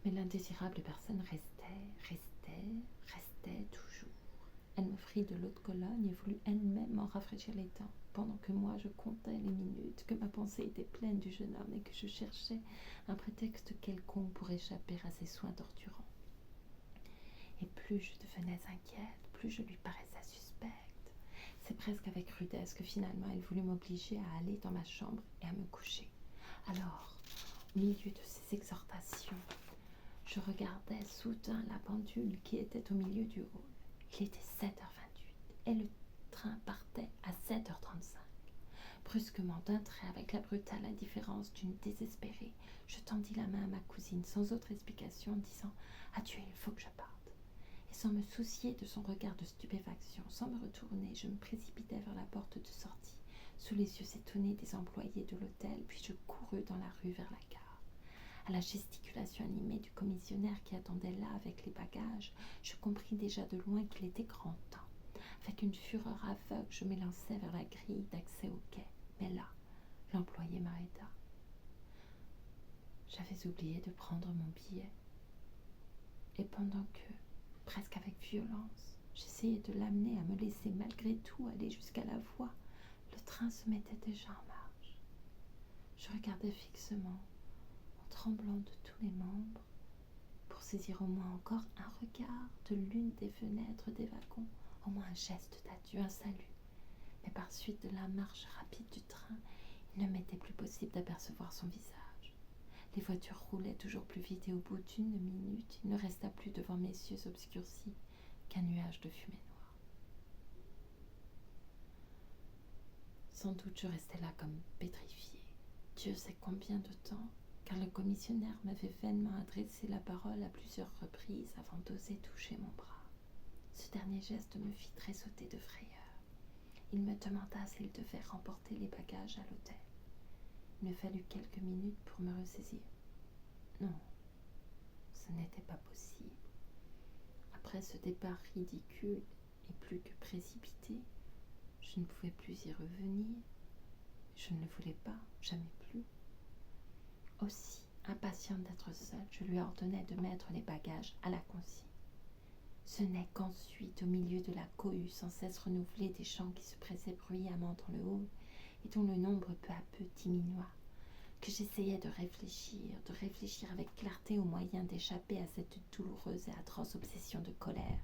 Speaker 1: Mais l'indésirable personne restait toujours. Elle m'offrit prit de l'autre colonne et voulut elle-même en rafraîchir les temps, pendant que moi je comptais les minutes, que ma pensée était pleine du jeune homme et que je cherchais un prétexte quelconque pour échapper à ses soins torturants. Et plus je devenais inquiète, plus je lui paraissais suspecte. C'est presque avec rudesse que finalement elle voulut m'obliger à aller dans ma chambre et à me coucher. Alors, au milieu de ces exhortations, je regardais soudain la pendule qui était au milieu du hall. Il était 7h28 et le train partait à 7h35. Brusquement, d'un trait, avec la brutale indifférence d'une désespérée, je tendis la main à ma cousine sans autre explication en disant « Adieu, il faut que je parte ». Et sans me soucier de son regard de stupéfaction, sans me retourner, je me précipitai vers la porte de sortie, sous les yeux étonnés des employés de l'hôtel, puis je courus dans la rue vers la gare. À la gesticulation animée du commissionnaire qui attendait là avec les bagages, je compris déjà de loin qu'il était grand temps. Avec une fureur aveugle, je m'élançai vers la grille d'accès au quai. Mais là, l'employé m'arrêta. J'avais oublié de prendre mon billet. Et pendant que, presque avec violence, j'essayais de l'amener à me laisser malgré tout aller jusqu'à la voie, le train se mettait déjà en marche. Je regardais fixement, en tremblant de tous les membres, pour saisir au moins encore un regard de l'une des fenêtres des wagons, au moins un geste d'adieu, un salut. Mais par suite de la marche rapide du train, il ne m'était plus possible d'apercevoir son visage. Les voitures roulaient toujours plus vite et au bout d'une minute, il ne resta plus devant mes yeux obscurcis qu'un nuage de fumée noire. Sans doute je restais là comme pétrifiée. Dieu sait combien de temps, car le commissionnaire m'avait vainement adressé la parole à plusieurs reprises avant d'oser toucher mon bras. Ce dernier geste me fit tressauter de frayeur. Il me demanda s'il devait remporter les bagages à l'hôtel. Il me fallut quelques minutes pour me ressaisir. Non, ce n'était pas possible. Après ce départ ridicule et plus que précipité, je ne pouvais plus y revenir. Je ne le voulais pas, jamais plus. Aussi, impatiente d'être seule, je lui ordonnai de mettre les bagages à la consigne. Ce n'est qu'ensuite, au milieu de la cohue sans cesse renouvelée des chants qui se pressaient bruyamment dans le hall et dont le nombre peu à peu diminua, que j'essayais de réfléchir avec clarté aux moyens d'échapper à cette douloureuse et atroce obsession de colère,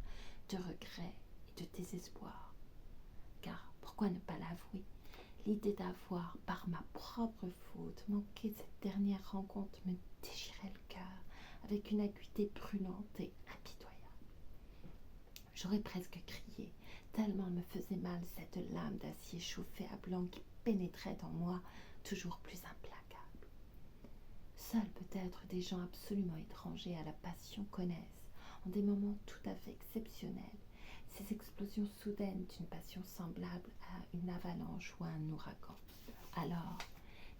Speaker 1: de regret et de désespoir. Car, pourquoi ne pas l'avouer, l'idée d'avoir, par ma propre faute, manqué cette dernière rencontre me déchirait le cœur avec une acuité brûlante et impitoyable. J'aurais presque crié, tellement me faisait mal cette lame d'acier chauffé à blanc qui pénétrait en moi, toujours plus implacable. Seuls peut-être des gens absolument étrangers à la passion connaissent, en des moments tout à fait exceptionnels, ces explosions soudaines d'une passion semblable à une avalanche ou à un ouragan. Alors,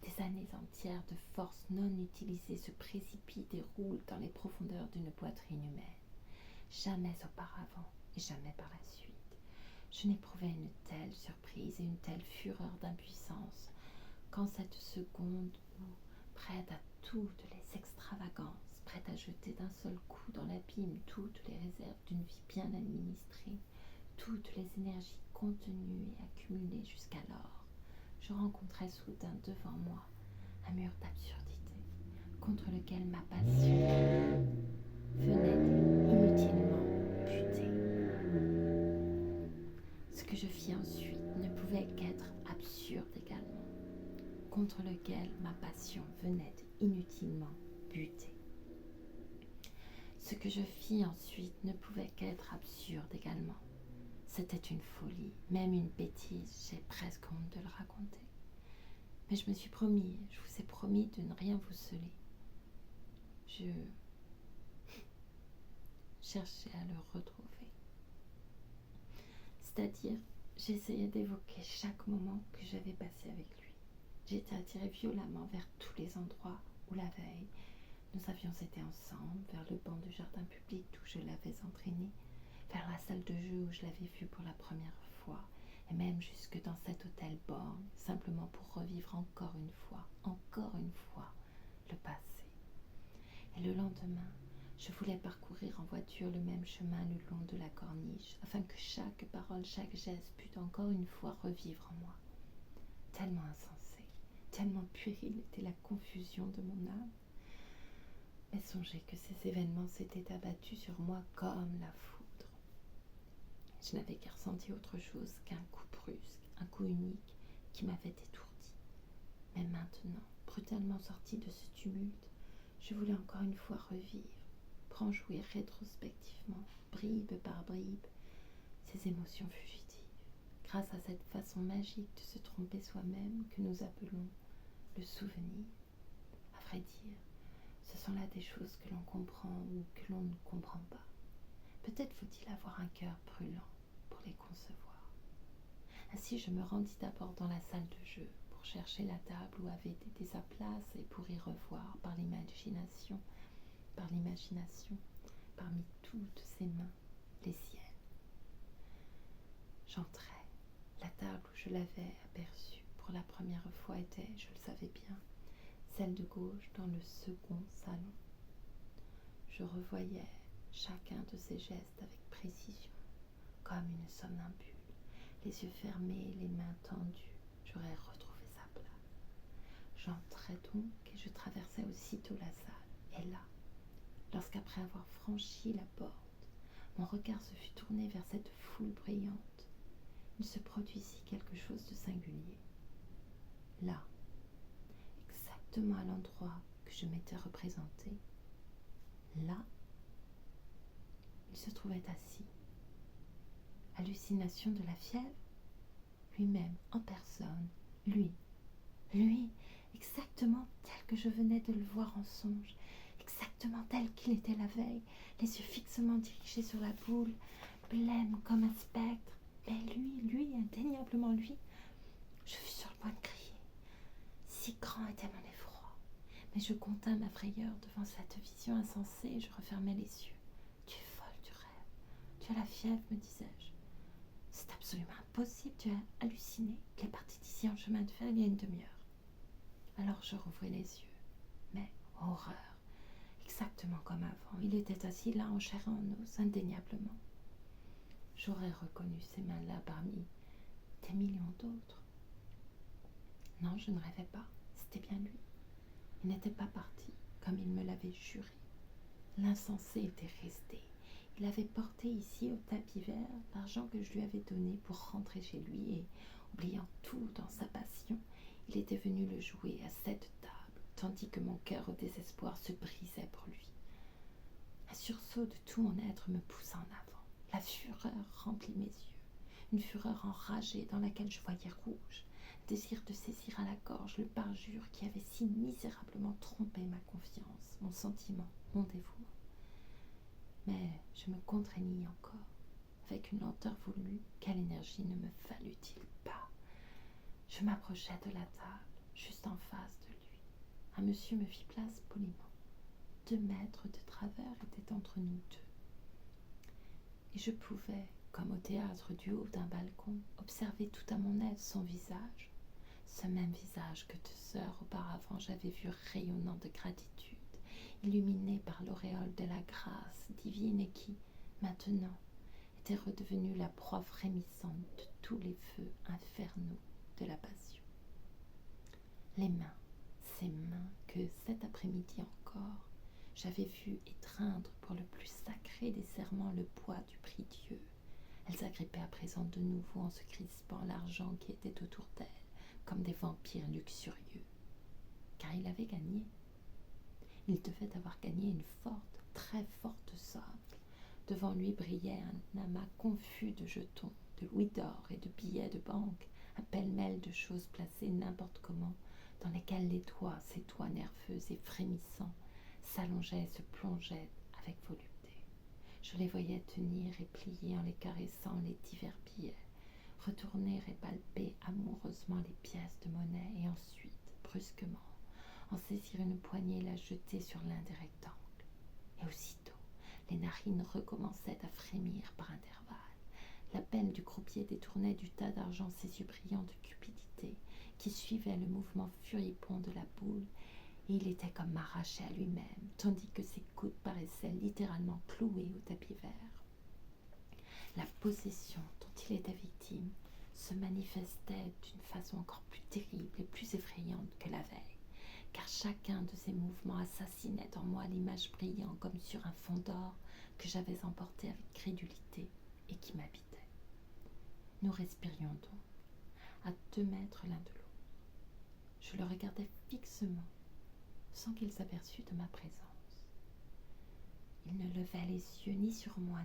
Speaker 1: des années entières de force non utilisée se précipitent et roulent dans les profondeurs d'une poitrine humaine. Jamais auparavant, et jamais par la suite, je n'éprouvais une telle surprise et une telle fureur d'impuissance qu'en cette seconde où, prête à toutes les extravagances, prête à jeter d'un seul coup dans l'abîme toutes les réserves d'une vie bien administrée, toutes les énergies contenues et accumulées jusqu'alors, je rencontrais soudain devant moi un mur d'absurdité contre lequel ma passion venait inutilement buter. Ce que je fis ensuite ne pouvait qu'être absurde également, contre lequel ma passion venait inutilement buter. Ce que je fis ensuite ne pouvait qu'être absurde également. C'était une folie, même une bêtise, j'ai presque honte de le raconter. Mais je me suis promis, je vous ai promis de ne rien vous celer. Je cherchais à le retrouver. C'est-à-dire, j'essayais d'évoquer chaque moment que j'avais passé avec lui. J'étais attirée violemment vers tous les endroits où la veille, nous avions été ensemble, vers le banc du jardin public où je l'avais entraîné, vers la salle de jeu où je l'avais vu pour la première fois, et même jusque dans cet hôtel borgne, simplement pour revivre encore une fois, le passé. Et le lendemain, Je voulais parcourir en voiture le même chemin le long de la corniche, afin que chaque parole, chaque geste pût encore une fois revivre en moi. Tellement insensé, tellement puérile était la confusion de mon âme. Mais songez que ces événements s'étaient abattus sur moi comme la foudre. Je n'avais qu'à ressentir autre chose qu'un coup brusque, un coup unique qui m'avait étourdi. Mais maintenant, brutalement sorti de ce tumulte, je voulais encore une fois revivre, pour en jouir rétrospectivement, bribe par bribe, ces émotions fugitives, grâce à cette façon magique de se tromper soi-même que nous appelons le souvenir. À vrai dire, ce sont là des choses que l'on comprend ou que l'on ne comprend pas. Peut-être faut-il avoir un cœur brûlant pour les concevoir. Ainsi, je me rendis d'abord dans la salle de jeu pour chercher la table où avait été sa place et pour y revoir par l'imagination, parmi toutes ses mains, les siennes. J'entrai. La table où je l'avais aperçue pour la première fois était, je le savais bien, celle de gauche dans le second salon. Je revoyais chacun de ses gestes avec précision, comme une somnambule, les yeux fermés, les mains tendues. J'aurais retrouvé sa place. J'entrai donc et je traversai aussitôt la salle. Et là, lorsqu'après avoir franchi la porte, mon regard se fut tourné vers cette foule brillante, il se produisit quelque chose de singulier. Là, exactement à l'endroit que je m'étais représenté, là, il se trouvait assis. Hallucination de la fièvre, lui-même en personne, lui, exactement tel que je venais de le voir en songe, exactement tel qu'il était la veille, les yeux fixement dirigés sur la boule, blême comme un spectre. Mais lui, indéniablement lui, je fus sur le point de crier. Si grand était mon effroi. Mais je contins ma frayeur devant cette vision insensée et je refermai les yeux. Tu es folle, tu rêves. Tu as la fièvre, me disais-je. C'est absolument impossible, tu as halluciné. Il est parti d'ici en chemin de fer il y a une demi-heure. Alors je rouvris les yeux. Mais horreur, exactement comme avant. Il était assis là en chair et en os, indéniablement. J'aurais reconnu ces mains-là parmi des millions d'autres. Non, je ne rêvais pas, c'était bien lui. Il n'était pas parti, comme il me l'avait juré. L'insensé était resté. Il avait porté ici au tapis vert l'argent que je lui avais donné pour rentrer chez lui et, oubliant tout dans sa passion, il était venu le jouer à cette table, tandis que mon cœur au désespoir se brisait pour lui. Un sursaut de tout mon être me poussa en avant. La fureur remplit mes yeux, une fureur enragée dans laquelle je voyais rouge, désir de saisir à la gorge le parjure qui avait si misérablement trompé ma confiance, mon sentiment, mon dévouement. Mais je me contraignis encore, avec une lenteur voulue. Quelle énergie ne me fallut-il pas? Je m'approchai de la table, juste en face de lui. Un monsieur me fit place poliment. 2 mètres de travers étaient entre nous deux. Et je pouvais, comme au théâtre du haut d'un balcon, observer tout à mon aise son visage, ce même visage que 2 heures auparavant j'avais vu rayonnant de gratitude, illuminé par l'auréole de la grâce divine et qui, maintenant, était redevenu la proie frémissante de tous les feux infernaux de la passion. Les mains, ces mains que cet après-midi encore, j'avais vu étreindre pour le plus sacré des serments le poids du prix Dieu. Elles agrippaient à présent de nouveau en se crispant l'argent qui était autour d'elles, comme des vampires luxurieux. Car il avait gagné. Il devait avoir gagné une forte, très forte somme. Devant lui brillait un amas confus de jetons, de louis d'or et de billets de banque, un pêle-mêle de choses placées n'importe comment, dans lesquelles les doigts, ses doigts nerveux et frémissants, s'allongeaient et se plongeaient avec volupté. Je les voyais tenir et plier en les caressant les divers billets, retourner et palper amoureusement les pièces de monnaie et ensuite, brusquement, en saisir une poignée et la jeter sur l'un des rectangles. Et aussitôt, les narines recommençaient à frémir par intervalles. La pelle du croupier détournait du tas d'argent ses yeux brillants de cupidité qui suivaient le mouvement furibond de la boule et il était comme m'arraché à lui-même, tandis que ses coudes paraissaient littéralement cloués au tapis vert. La possession dont il était victime se manifestait d'une façon encore plus terrible et plus effrayante que la veille, car chacun de ses mouvements assassinait en moi l'image brillant comme sur un fond d'or que j'avais emporté avec crédulité et qui m'habitait. Nous respirions donc, à 2 mètres l'un de l'autre. Je le regardais fixement, sans qu'il s'aperçût de ma présence. Il ne levait les yeux ni sur moi,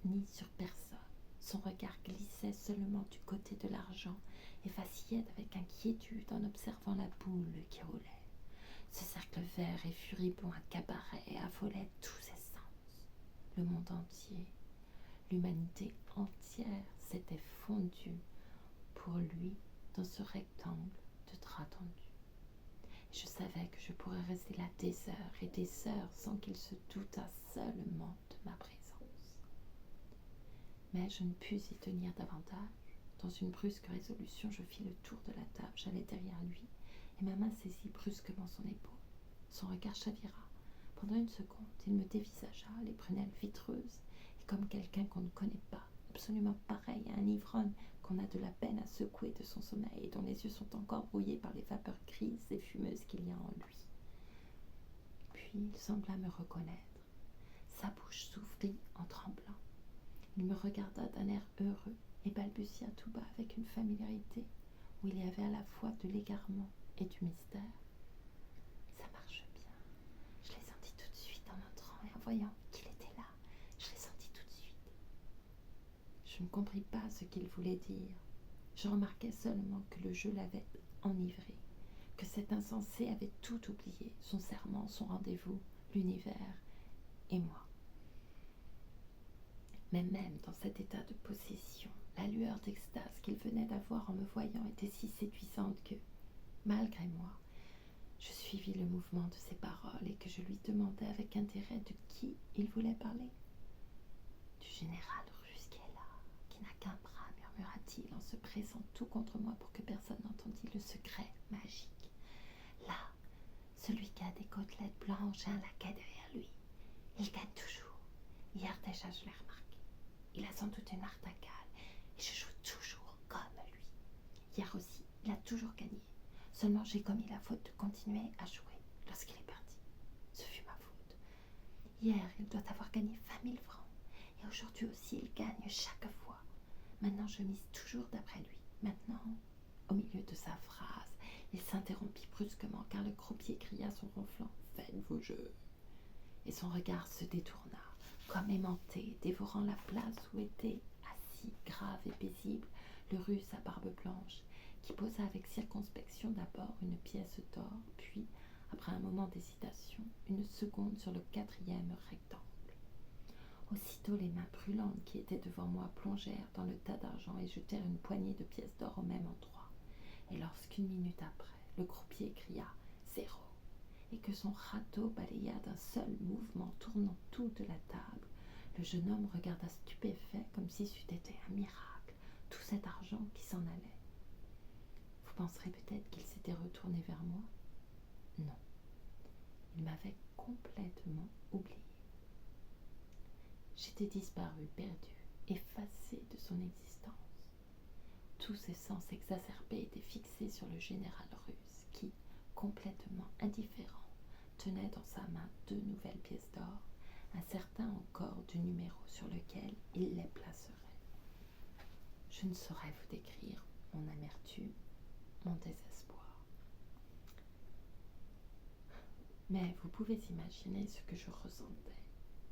Speaker 1: ni sur personne. Son regard glissait seulement du côté de l'argent et vacillait avec inquiétude en observant la boule qui roulait. Ce cercle vert et furibond accaparait et affolait tous ses sens. Le monde entier, l'humanité entière s'était fondue pour lui dans ce rectangle de drap tendu. Je savais que je pourrais rester là des heures et des heures sans qu'il se doutât seulement de ma présence. Mais je ne pus y tenir davantage. Dans une brusque résolution, je fis le tour de la table, j'allai derrière lui, et ma main saisit brusquement son épaule. Son regard chavira. Pendant une seconde, il me dévisagea, les prunelles vitreuses, et comme quelqu'un qu'on ne connaît pas, absolument pareil à un ivrogne qu'on a de la peine à secouer de son sommeil et dont les yeux sont encore brouillés par les vapeurs grises et fumeuses qu'il y a en lui. Puis il sembla me reconnaître. Sa bouche s'ouvrit en tremblant. Il me regarda d'un air heureux et balbutia tout bas avec une familiarité où il y avait à la fois de l'égarement et du mystère. Ça marche bien. Je l'ai senti tout de suite en entrant et en voyant qu'il était là. Je l'ai senti tout de suite. Je ne compris pas ce qu'il voulait dire. Je remarquai seulement que le jeu l'avait enivré, que cet insensé avait tout oublié, son serment, son rendez-vous, l'univers et moi. Mais même dans cet état de possession, la lueur d'extase qu'il venait d'avoir en me voyant était si séduisante que, malgré moi, je suivis le mouvement de ses paroles et que je lui demandai avec intérêt de qui il voulait parler. Du général russe qui est là, qui n'a qu'un bras, murmura-t-il en se pressant tout contre moi pour que personne n'entendît le secret magique. Là, celui qui a des côtelettes blanches et un laquais derrière lui, il gagne toujours. Hier déjà je l'ai remarqué. Il a sans doute une martingale et je joue toujours comme lui. Hier aussi, il a toujours gagné. Seulement j'ai commis la faute de continuer à jouer lorsqu'il est parti. Ce fut ma faute. Hier, il doit avoir gagné 20 000 francs et aujourd'hui aussi, il gagne chaque fois. Maintenant, je mise toujours d'après lui. Maintenant, au milieu de sa phrase, il s'interrompit brusquement car le croupier cria son ronflant « Faites vos jeux !» Et son regard se détourna, comme aimanté, dévorant la place où était assis, grave et paisible, le russe à barbe blanche, qui posa avec circonspection d'abord une pièce d'or, puis, après un moment d'hésitation, une seconde sur le 4e rectangle. Aussitôt les mains brûlantes qui étaient devant moi plongèrent dans le tas d'argent et jetèrent une poignée de pièces d'or au même endroit. Et lorsqu'une minute après, le croupier cria « 0 !» et que son râteau balaya d'un seul mouvement, tournant toute la table, le jeune homme regarda stupéfait comme si c'eût été un miracle, tout cet argent qui s'en allait. Vous penserez peut-être qu'il s'était retourné vers moi? Non, il m'avait complètement oublié. J'étais disparue, perdue, effacée de son existence. Tous ses sens exacerbés étaient fixés sur le général russe qui, complètement indifférent, tenait dans sa main 2 nouvelles pièces d'or, incertain encore du numéro sur lequel il les placerait. Je ne saurais vous décrire mon amertume, mon désespoir. Mais vous pouvez imaginer ce que je ressentais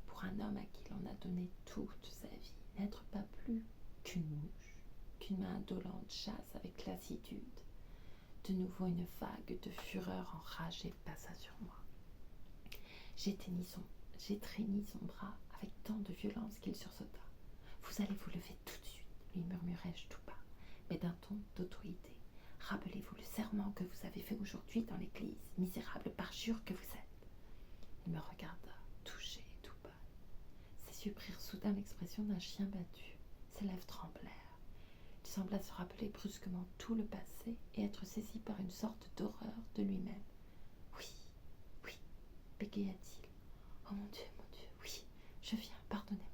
Speaker 1: pour un homme à qui l'on a donné toute sa vie, n'être pas plus qu'une mouche, qu'une main indolente chasse avec lassitude. De nouveau une vague de fureur enragée passa sur moi. J'étreignis son bras avec tant de violence qu'il sursauta. « Vous allez vous lever tout de suite, lui murmurai-je tout bas, mais d'un ton d'autorité. Rappelez-vous le serment que vous avez fait aujourd'hui dans l'église, misérable parjure que vous êtes. Il me regarda, touché et tout bas. Ses yeux prirent soudain l'expression d'un chien battu. Ses lèvres tremblèrent. Il sembla se rappeler brusquement tout le passé et être saisi par une sorte d'horreur de lui-même. Oui, bégaya-t-il. Oh mon Dieu, oui, je viens, pardonnez-moi.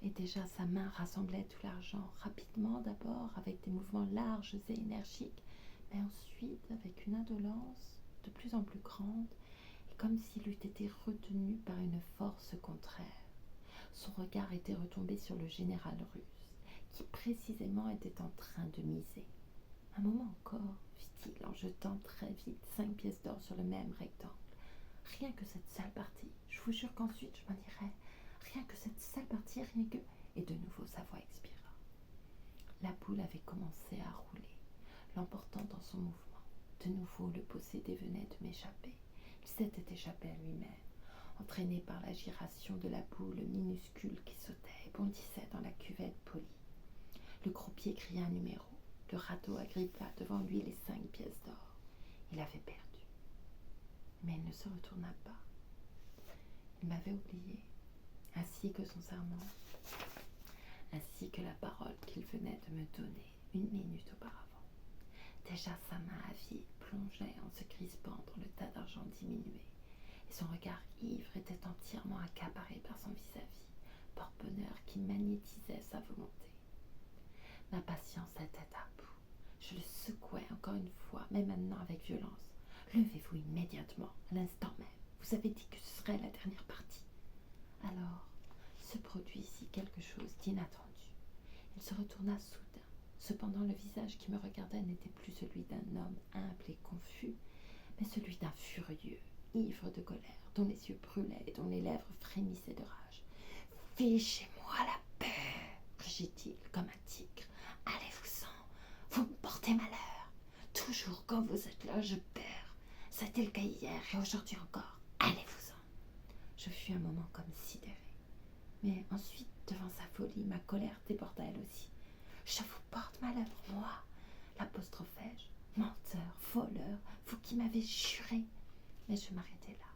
Speaker 1: Et déjà sa main rassemblait tout l'argent, rapidement d'abord, avec des mouvements larges et énergiques, mais ensuite avec une indolence de plus en plus grande, et comme s'il eût été retenu par une force contraire. Son regard était retombé sur le général russe, qui précisément était en train de miser. Un moment encore, fit-il en jetant très vite 5 pièces d'or sur le même rectangle. Rien que cette seule partie, je vous jure qu'ensuite je m'en irai. Rien que cette seule partie, rien que... Et de nouveau sa voix expira. La boule avait commencé à rouler, l'emportant dans son mouvement. De nouveau le possédé venait de m'échapper. Il s'était échappé à lui-même, entraîné par la giration de la boule minuscule qui sautait et bondissait dans la cuvette polie. Le croupier cria un numéro. Le radeau agrippa devant lui les 5 pièces d'or. Il avait perdu. Mais il ne se retourna pas. Il m'avait oublié, ainsi que son serment, ainsi que la parole qu'il venait de me donner 1 minute auparavant. Déjà sa main avide plongeait en se crispant dans le tas d'argent diminué, et son regard ivre était entièrement accaparé par son vis-à-vis, porte-bonheur qui magnétisait sa volonté. Ma patience était à bout. Je le secouai encore une fois, mais maintenant avec violence. Levez-vous immédiatement, à l'instant même. Vous avez dit que ce serait la dernière partie. Alors, se produit ici quelque chose d'inattendu. Il se retourna soudain. Cependant, le visage qui me regardait n'était plus celui d'un homme humble et confus, mais celui d'un furieux, ivre de colère, dont les yeux brûlaient et dont les lèvres frémissaient de rage. « Fichez-moi la paix !» rugit-il comme un tigre. « Allez-vous-en, vous me portez malheur. Toujours quand vous êtes là, je perds. C'était le cas hier et aujourd'hui encore. Allez-vous-en. » Je fus un moment comme sidéré. Mais ensuite, devant sa folie, ma colère déborda elle aussi. « Je vous porte malheur, moi !» l'apostrophai-je. « Menteur, voleur, vous qui m'avez juré !» Mais je m'arrêtai là,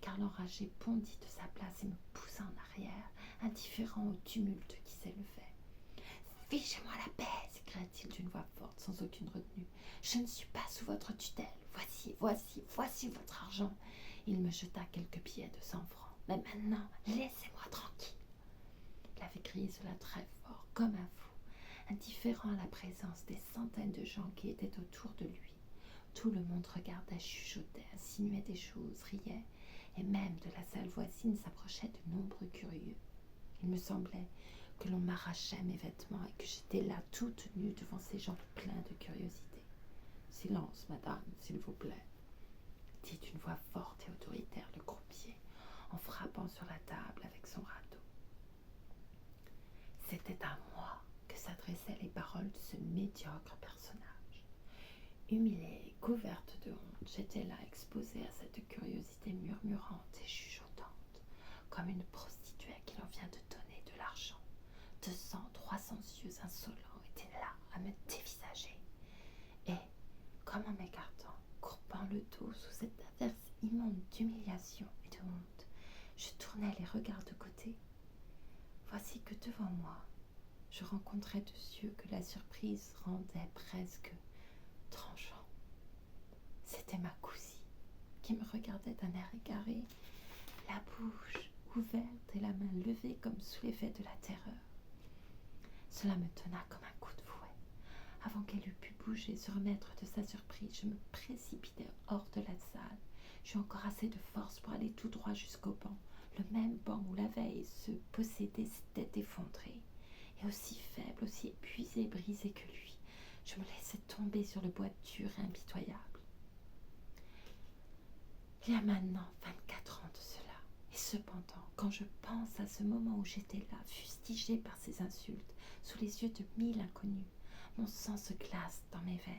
Speaker 1: car l'enragé bondit de sa place et me poussa en arrière, indifférent au tumulte qui s'élevait. « Fichez-moi la paix !» s'écria-t-il d'une voix forte, sans aucune retenue. « Je ne suis pas sous votre tutelle. Voici votre argent. » Il me jeta quelques billets de 100 francs. « Mais maintenant, laissez-moi tranquille. » Il avait crié cela très fort, comme un fou, indifférent à la présence des centaines de gens qui étaient autour de lui. Tout le monde regardait, chuchotait, insinuait des choses, riait, et même de la salle voisine s'approchaient de nombreux curieux. Il me semblait que l'on m'arrachait mes vêtements et que j'étais là toute nue devant ces gens pleins de curiosité. « Silence, madame, s'il vous plaît, » dit d'une voix forte et autoritaire le croupier, en frappant sur la table avec son râteau. C'était à moi que s'adressaient les paroles de ce médiocre personnage. Humiliée et couverte de honte, j'étais là exposée à cette curiosité murmurante et chuchotante, comme une prostituée à qui l'on vient de donner de l'argent. 200, 300 yeux insolents étaient là à me dévisager. Et, comme en m'écartant, courbant le dos sous cette averse immonde d'humiliation et de honte, je tournais les regards de côté. Voici que devant moi, je rencontrais deux yeux que la surprise rendait presque tranchants. C'était ma cousine, qui me regardait d'un air égaré, la bouche ouverte et la main levée comme sous l'effet de la terreur. Cela me donna comme un coup de fouet. Avant qu'elle eût pu bouger, se remettre de sa surprise, je me précipitai hors de la salle. J'eus encore assez de force pour aller tout droit jusqu'au banc, le même banc où la veille ce possédé s'était effondré, et aussi faible, aussi épuisé et brisé que lui. Je me laissai tomber sur le bois dur et impitoyable. Il y a maintenant 24 ans de cela, et cependant, quand je pense à ce moment où j'étais là, fustigée par ces insultes, sous les yeux de 1000 inconnus, mon sang se glace dans mes veines,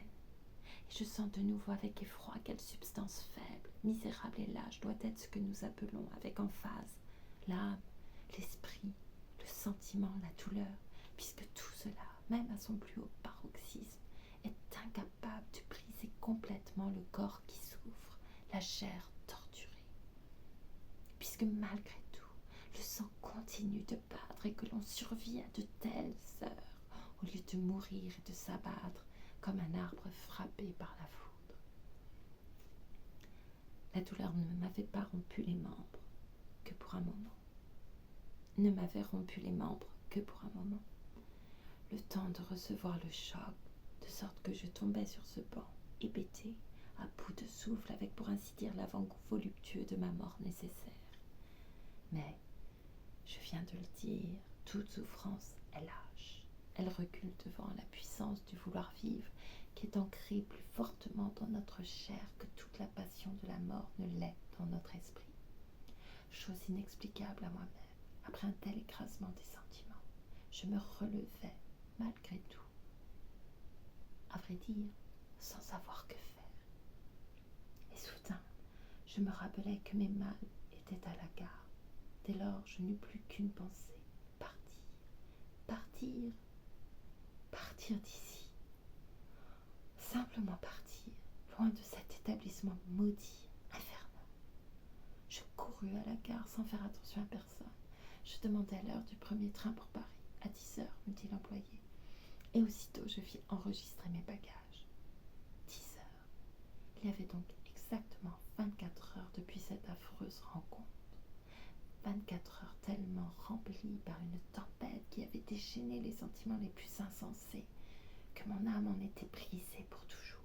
Speaker 1: et je sens de nouveau avec effroi quelle substance faible, misérable et lâche doit être ce que nous appelons avec emphase l'âme, l'esprit, le sentiment, la douleur, puisque tout cela, même à son plus haut paroxysme, est incapable de briser complètement le corps qui souffre, la chair torturée. Puisque malgré tout, le sang continue de battre et que l'on survit à de telles heures, au lieu de mourir et de s'abattre comme un arbre frappé par la foudre. La douleur ne m'avait pas rompu les membres que pour un moment. Ne m'avait rompu les membres que pour un moment. Le temps de recevoir le choc, de sorte que je tombais sur ce banc, hébété, à bout de souffle, avec pour ainsi dire l'avant-goût voluptueux de ma mort nécessaire. Mais, je viens de le dire, toute souffrance est lâche. Elle recule devant la puissance du vouloir vivre qui est ancrée plus fortement dans notre chair que toute la passion de la mort ne l'est dans notre esprit. Chose inexplicable à moi-même, après un tel écrasement des sentiments, je me relevais malgré tout. À vrai dire, sans savoir que faire. Et soudain, je me rappelais que mes malles étaient à la gare. Dès lors, je n'eus plus qu'une pensée, partir, partir, partir d'ici. Simplement partir, loin de cet établissement maudit, infernal. Je courus à la gare sans faire attention à personne. Je demandai l'heure du premier train pour Paris. À 10 heures, me dit l'employé. Et aussitôt, je fis enregistrer mes bagages. 10 heures. Il y avait donc exactement 24 heures depuis cette affreuse rencontre. 24 heures tellement remplies par une tempête qui avait déchaîné les sentiments les plus insensés, que mon âme en était brisée pour toujours.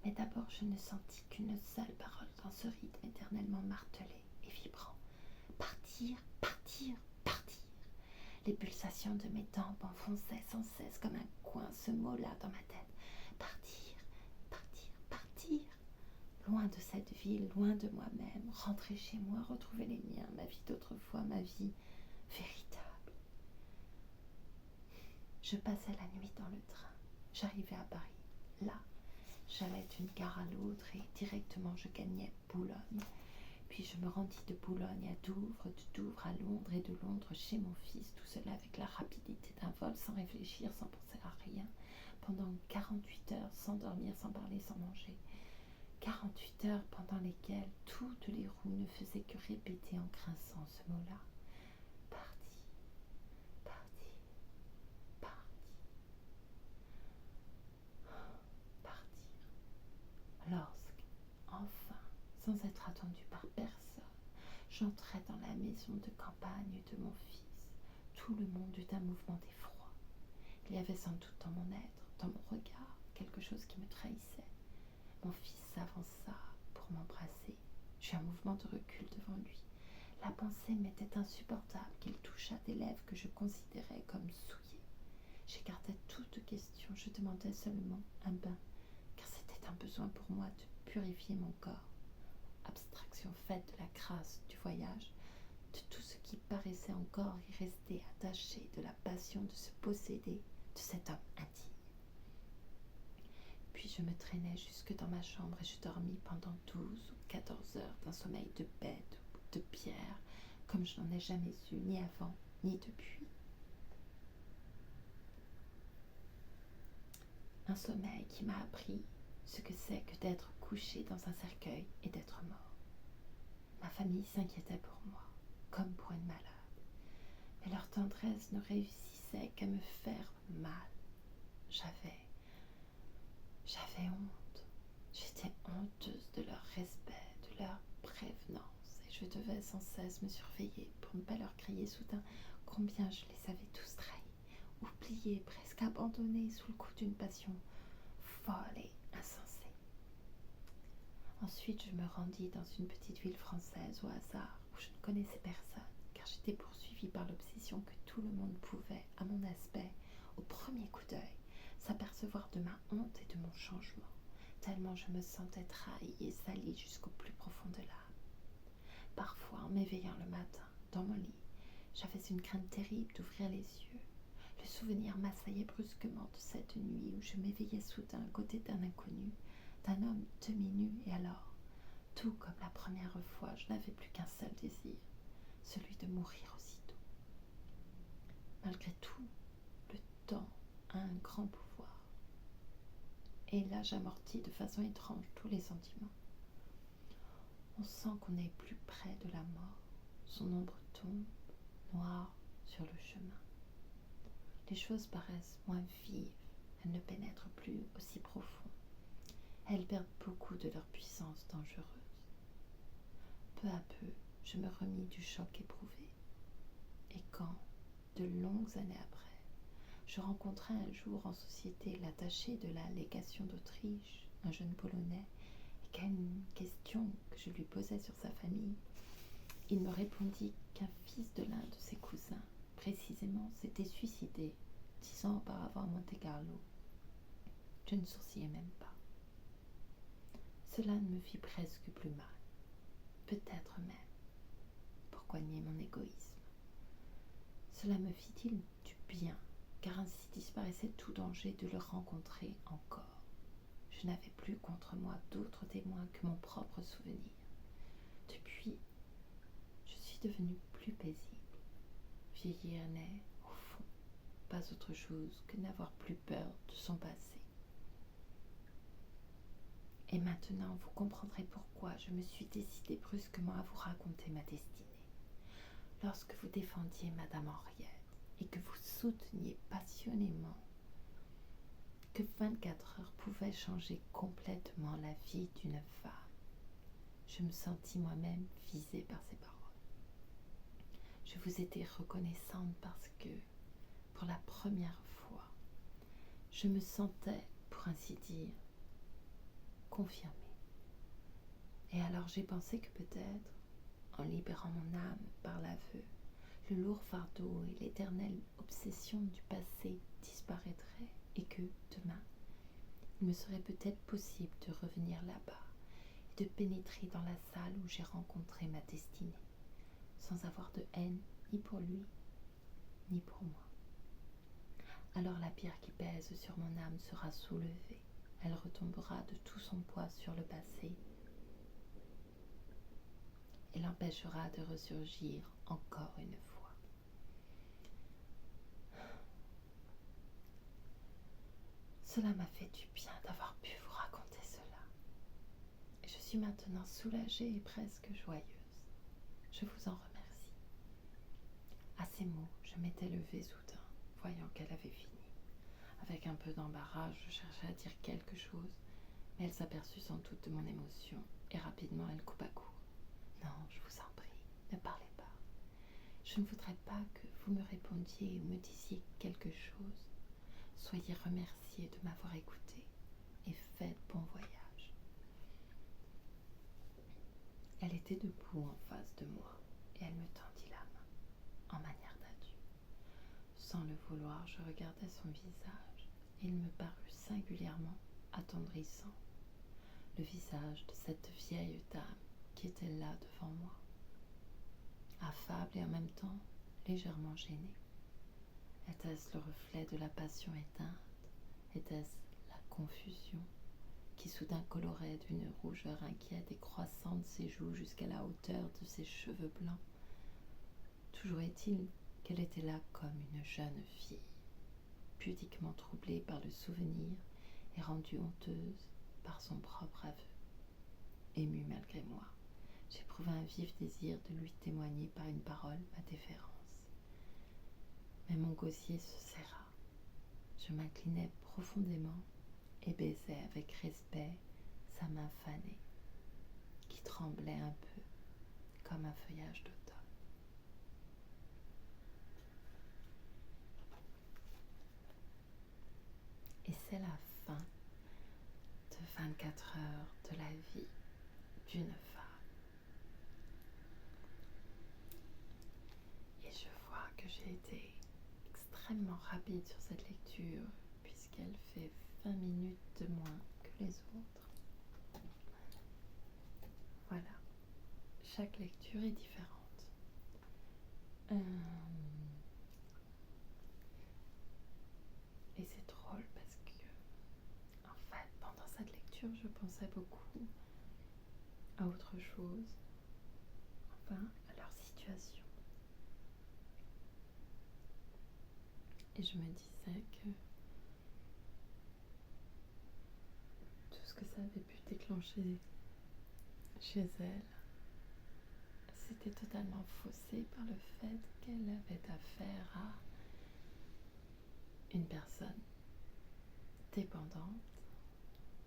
Speaker 1: Mais d'abord, je ne sentis qu'une seule parole dans ce rythme éternellement martelé et vibrant. Partir, partir, partir. Les pulsations de mes tempes enfonçaient sans cesse comme un coin ce mot-là dans ma tête. Partir, partir, partir. Loin de cette ville, loin de moi-même, rentrer chez moi, retrouver les miens, ma vie d'autrefois, ma vie véritable. Je passais la nuit dans le train. J'arrivais à Paris. Là, j'allais d'une gare à l'autre et directement je gagnais Boulogne. Puis je me rendis de Boulogne à Douvres, de Douvres à Londres et de Londres chez mon fils, tout cela avec la rapidité d'un vol, sans réfléchir, sans penser à rien, pendant 48 heures, sans dormir, sans parler, sans manger. 48 heures pendant lesquelles toutes les roues ne faisaient que répéter en grinçant ce mot-là. Parti, parti, parti, partir. Lorsque, enfin, sans être attendu par personne, j'entrai dans la maison de campagne de mon fils. Tout le monde eut un mouvement d'effroi. Il y avait sans doute dans mon être, dans mon regard, quelque chose qui me trahissait. Mon fils s'avança pour m'embrasser. J'eus un mouvement de recul devant lui. La pensée m'était insupportable qu'il touchât des lèvres que je considérais comme souillées. J'écartais toute question. Je demandais seulement un bain, car c'était un besoin pour moi de purifier mon corps. Abstraction faite de la grâce du voyage, de tout ce qui paraissait encore y rester attaché, de la passion de se posséder de cet homme intime. Puis je me traînai jusque dans ma chambre et je dormis pendant 12 ou 14 heures d'un sommeil de bête ou de pierre, comme je n'en ai jamais eu ni avant ni depuis. Un sommeil qui m'a appris ce que c'est que d'être couché dans un cercueil et d'être mort. Ma famille s'inquiétait pour moi, comme pour une malade, mais leur tendresse ne réussissait qu'à me faire mal. J'avais honte. J'étais honteuse de leur respect, de leur prévenance, et je devais sans cesse me surveiller pour ne pas leur crier soudain combien je les avais tous trahis, oubliés, presque abandonnés sous le coup d'une passion folle et insensée. Ensuite, je me rendis dans une petite ville française au hasard, où je ne connaissais personne, car j'étais poursuivie par l'obsession que tout le monde pouvait, à mon aspect, au premier coup d'œil, s'apercevoir de ma honte et de mon changement, tellement je me sentais trahie et salie jusqu'au plus profond de l'âme. Parfois, en m'éveillant le matin, dans mon lit, j'avais une crainte terrible d'ouvrir les yeux. Le souvenir m'assaillait brusquement de cette nuit où je m'éveillais soudain à côté d'un inconnu, d'un homme demi-nu, et alors, tout comme la première fois, je n'avais plus qu'un seul désir, celui de mourir aussitôt. Malgré tout, le temps a un grand pouvoir, et l'âge amortit de façon étrange tous les sentiments. On sent qu'on est plus près de la mort, son ombre tombe, noire, sur le chemin. Les choses paraissent moins vives, elles ne pénètrent plus aussi profond. elles perdent beaucoup de leur puissance dangereuse. Peu à peu, je me remis du choc éprouvé. Et quand, de longues années après, je rencontrai un jour en société l'attaché de la légation d'Autriche, un jeune Polonais, et qu'à une question que je lui posais sur sa famille, il me répondit qu'un fils de l'un de ses cousins, précisément, s'était suicidé 10 ans auparavant à Monte-Carlo. Je ne sourcillai même pas. Cela ne me fit presque plus mal. Peut-être même, pourquoi nier mon égoïsme? Cela me fit-il du bien, car ainsi disparaissait tout danger de le rencontrer encore. Je n'avais plus contre moi d'autres témoins que mon propre souvenir. Depuis, je suis devenue plus paisible. Vieillir n'est, au fond, pas autre chose que n'avoir plus peur de son passé. Et maintenant, vous comprendrez pourquoi je me suis décidée brusquement à vous raconter ma destinée. Lorsque vous défendiez Madame Henriette et que vous souteniez passionnément que 24 heures pouvaient changer complètement la vie d'une femme, je me sentis moi-même visée par ces paroles. Je vous étais reconnaissante parce que, pour la première fois, je me sentais, pour ainsi dire, confirmée. Et alors j'ai pensé que peut-être, en libérant mon âme par l'aveu, le lourd fardeau et l'éternelle obsession du passé disparaîtraient et que, demain, il me serait peut-être possible de revenir là-bas et de pénétrer dans la salle où j'ai rencontré ma destinée, sans avoir de haine ni pour lui, ni pour moi. Alors la pierre qui pèse sur mon âme sera soulevée, elle retombera de tout son poids sur le passé et l'empêchera de ressurgir encore une fois. Cela m'a fait du bien d'avoir pu vous raconter cela. Et je suis maintenant soulagée et presque joyeuse. Je vous en remercie. À ces mots, je m'étais levée soudain, voyant qu'elle avait fini. Avec un peu d'embarras, je cherchais à dire quelque chose, mais elle s'aperçut sans doute de mon émotion, et rapidement elle coupa court. Non, je vous en prie, ne parlez pas. Je ne voudrais pas que vous me répondiez ou me disiez quelque chose. Soyez remerciés de m'avoir écouté et faites bon voyage. Elle était debout en face de moi et elle me tendit la main en manière d'adieu. Sans le vouloir, je regardais son visage et il me parut singulièrement attendrissant. Le visage de cette vieille dame qui était là devant moi, affable et en même temps légèrement gênée. Était-ce le reflet de la passion éteinte? Était-ce la confusion qui soudain colorait d'une rougeur inquiète et croissante ses joues jusqu'à la hauteur de ses cheveux blancs? Toujours est-il qu'elle était là comme une jeune fille, pudiquement troublée par le souvenir et rendue honteuse par son propre aveu. Émue malgré moi, j'éprouvai un vif désir de lui témoigner par une parole ma déférence. Mais mon gosier se serra. Je m'inclinai profondément et baisai avec respect sa main fanée, qui tremblait un peu comme un feuillage d'automne. Et c'est la fin de 24 heures de la vie d'une femme. Et je vois que j'ai été extrêmement rapide sur cette lecture, puisqu'elle fait 20 minutes de moins que les autres. Voilà, chaque lecture est différente. Et c'est drôle parce que, en fait, pendant cette lecture, je pensais beaucoup à autre chose, enfin, à leur situation. Et je me disais que tout ce que ça avait pu déclencher chez elle, c'était totalement faussé par le fait qu'elle avait affaire à une personne dépendante,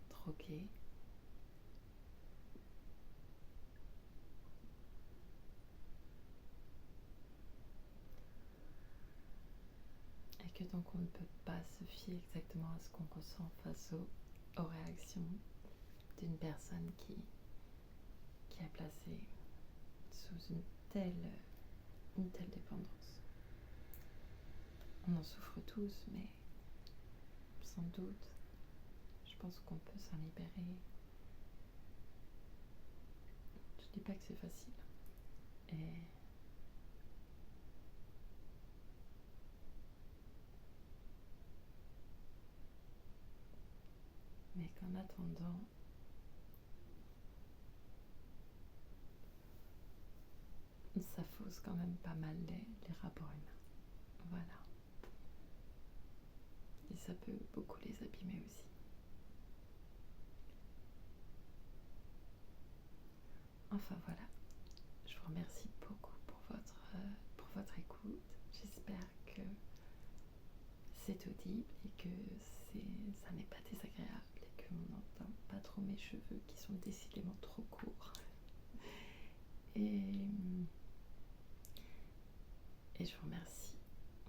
Speaker 1: droguée, que donc on ne peut pas se fier exactement à ce qu'on ressent face aux réactions d'une personne qui est placée sous une telle dépendance. On en souffre tous, mais sans doute, je pense qu'on peut s'en libérer. Je dis pas que c'est facile. Mais qu'en attendant, ça fausse quand même pas mal les rapports humains. Voilà. Et ça peut beaucoup les abîmer aussi. Enfin voilà, je vous remercie beaucoup pour votre écoute. J'espère que c'est audible et que ça n'est pas désagréable et qu'on n'entend pas trop mes cheveux qui sont décidément trop courts. Et je vous remercie.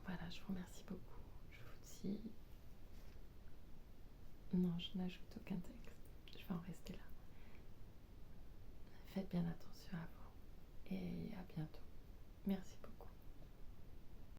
Speaker 1: Voilà, je vous remercie beaucoup. Je vous dis... Non, je n'ajoute aucun texte. Je vais en rester là. Faites bien attention à vous.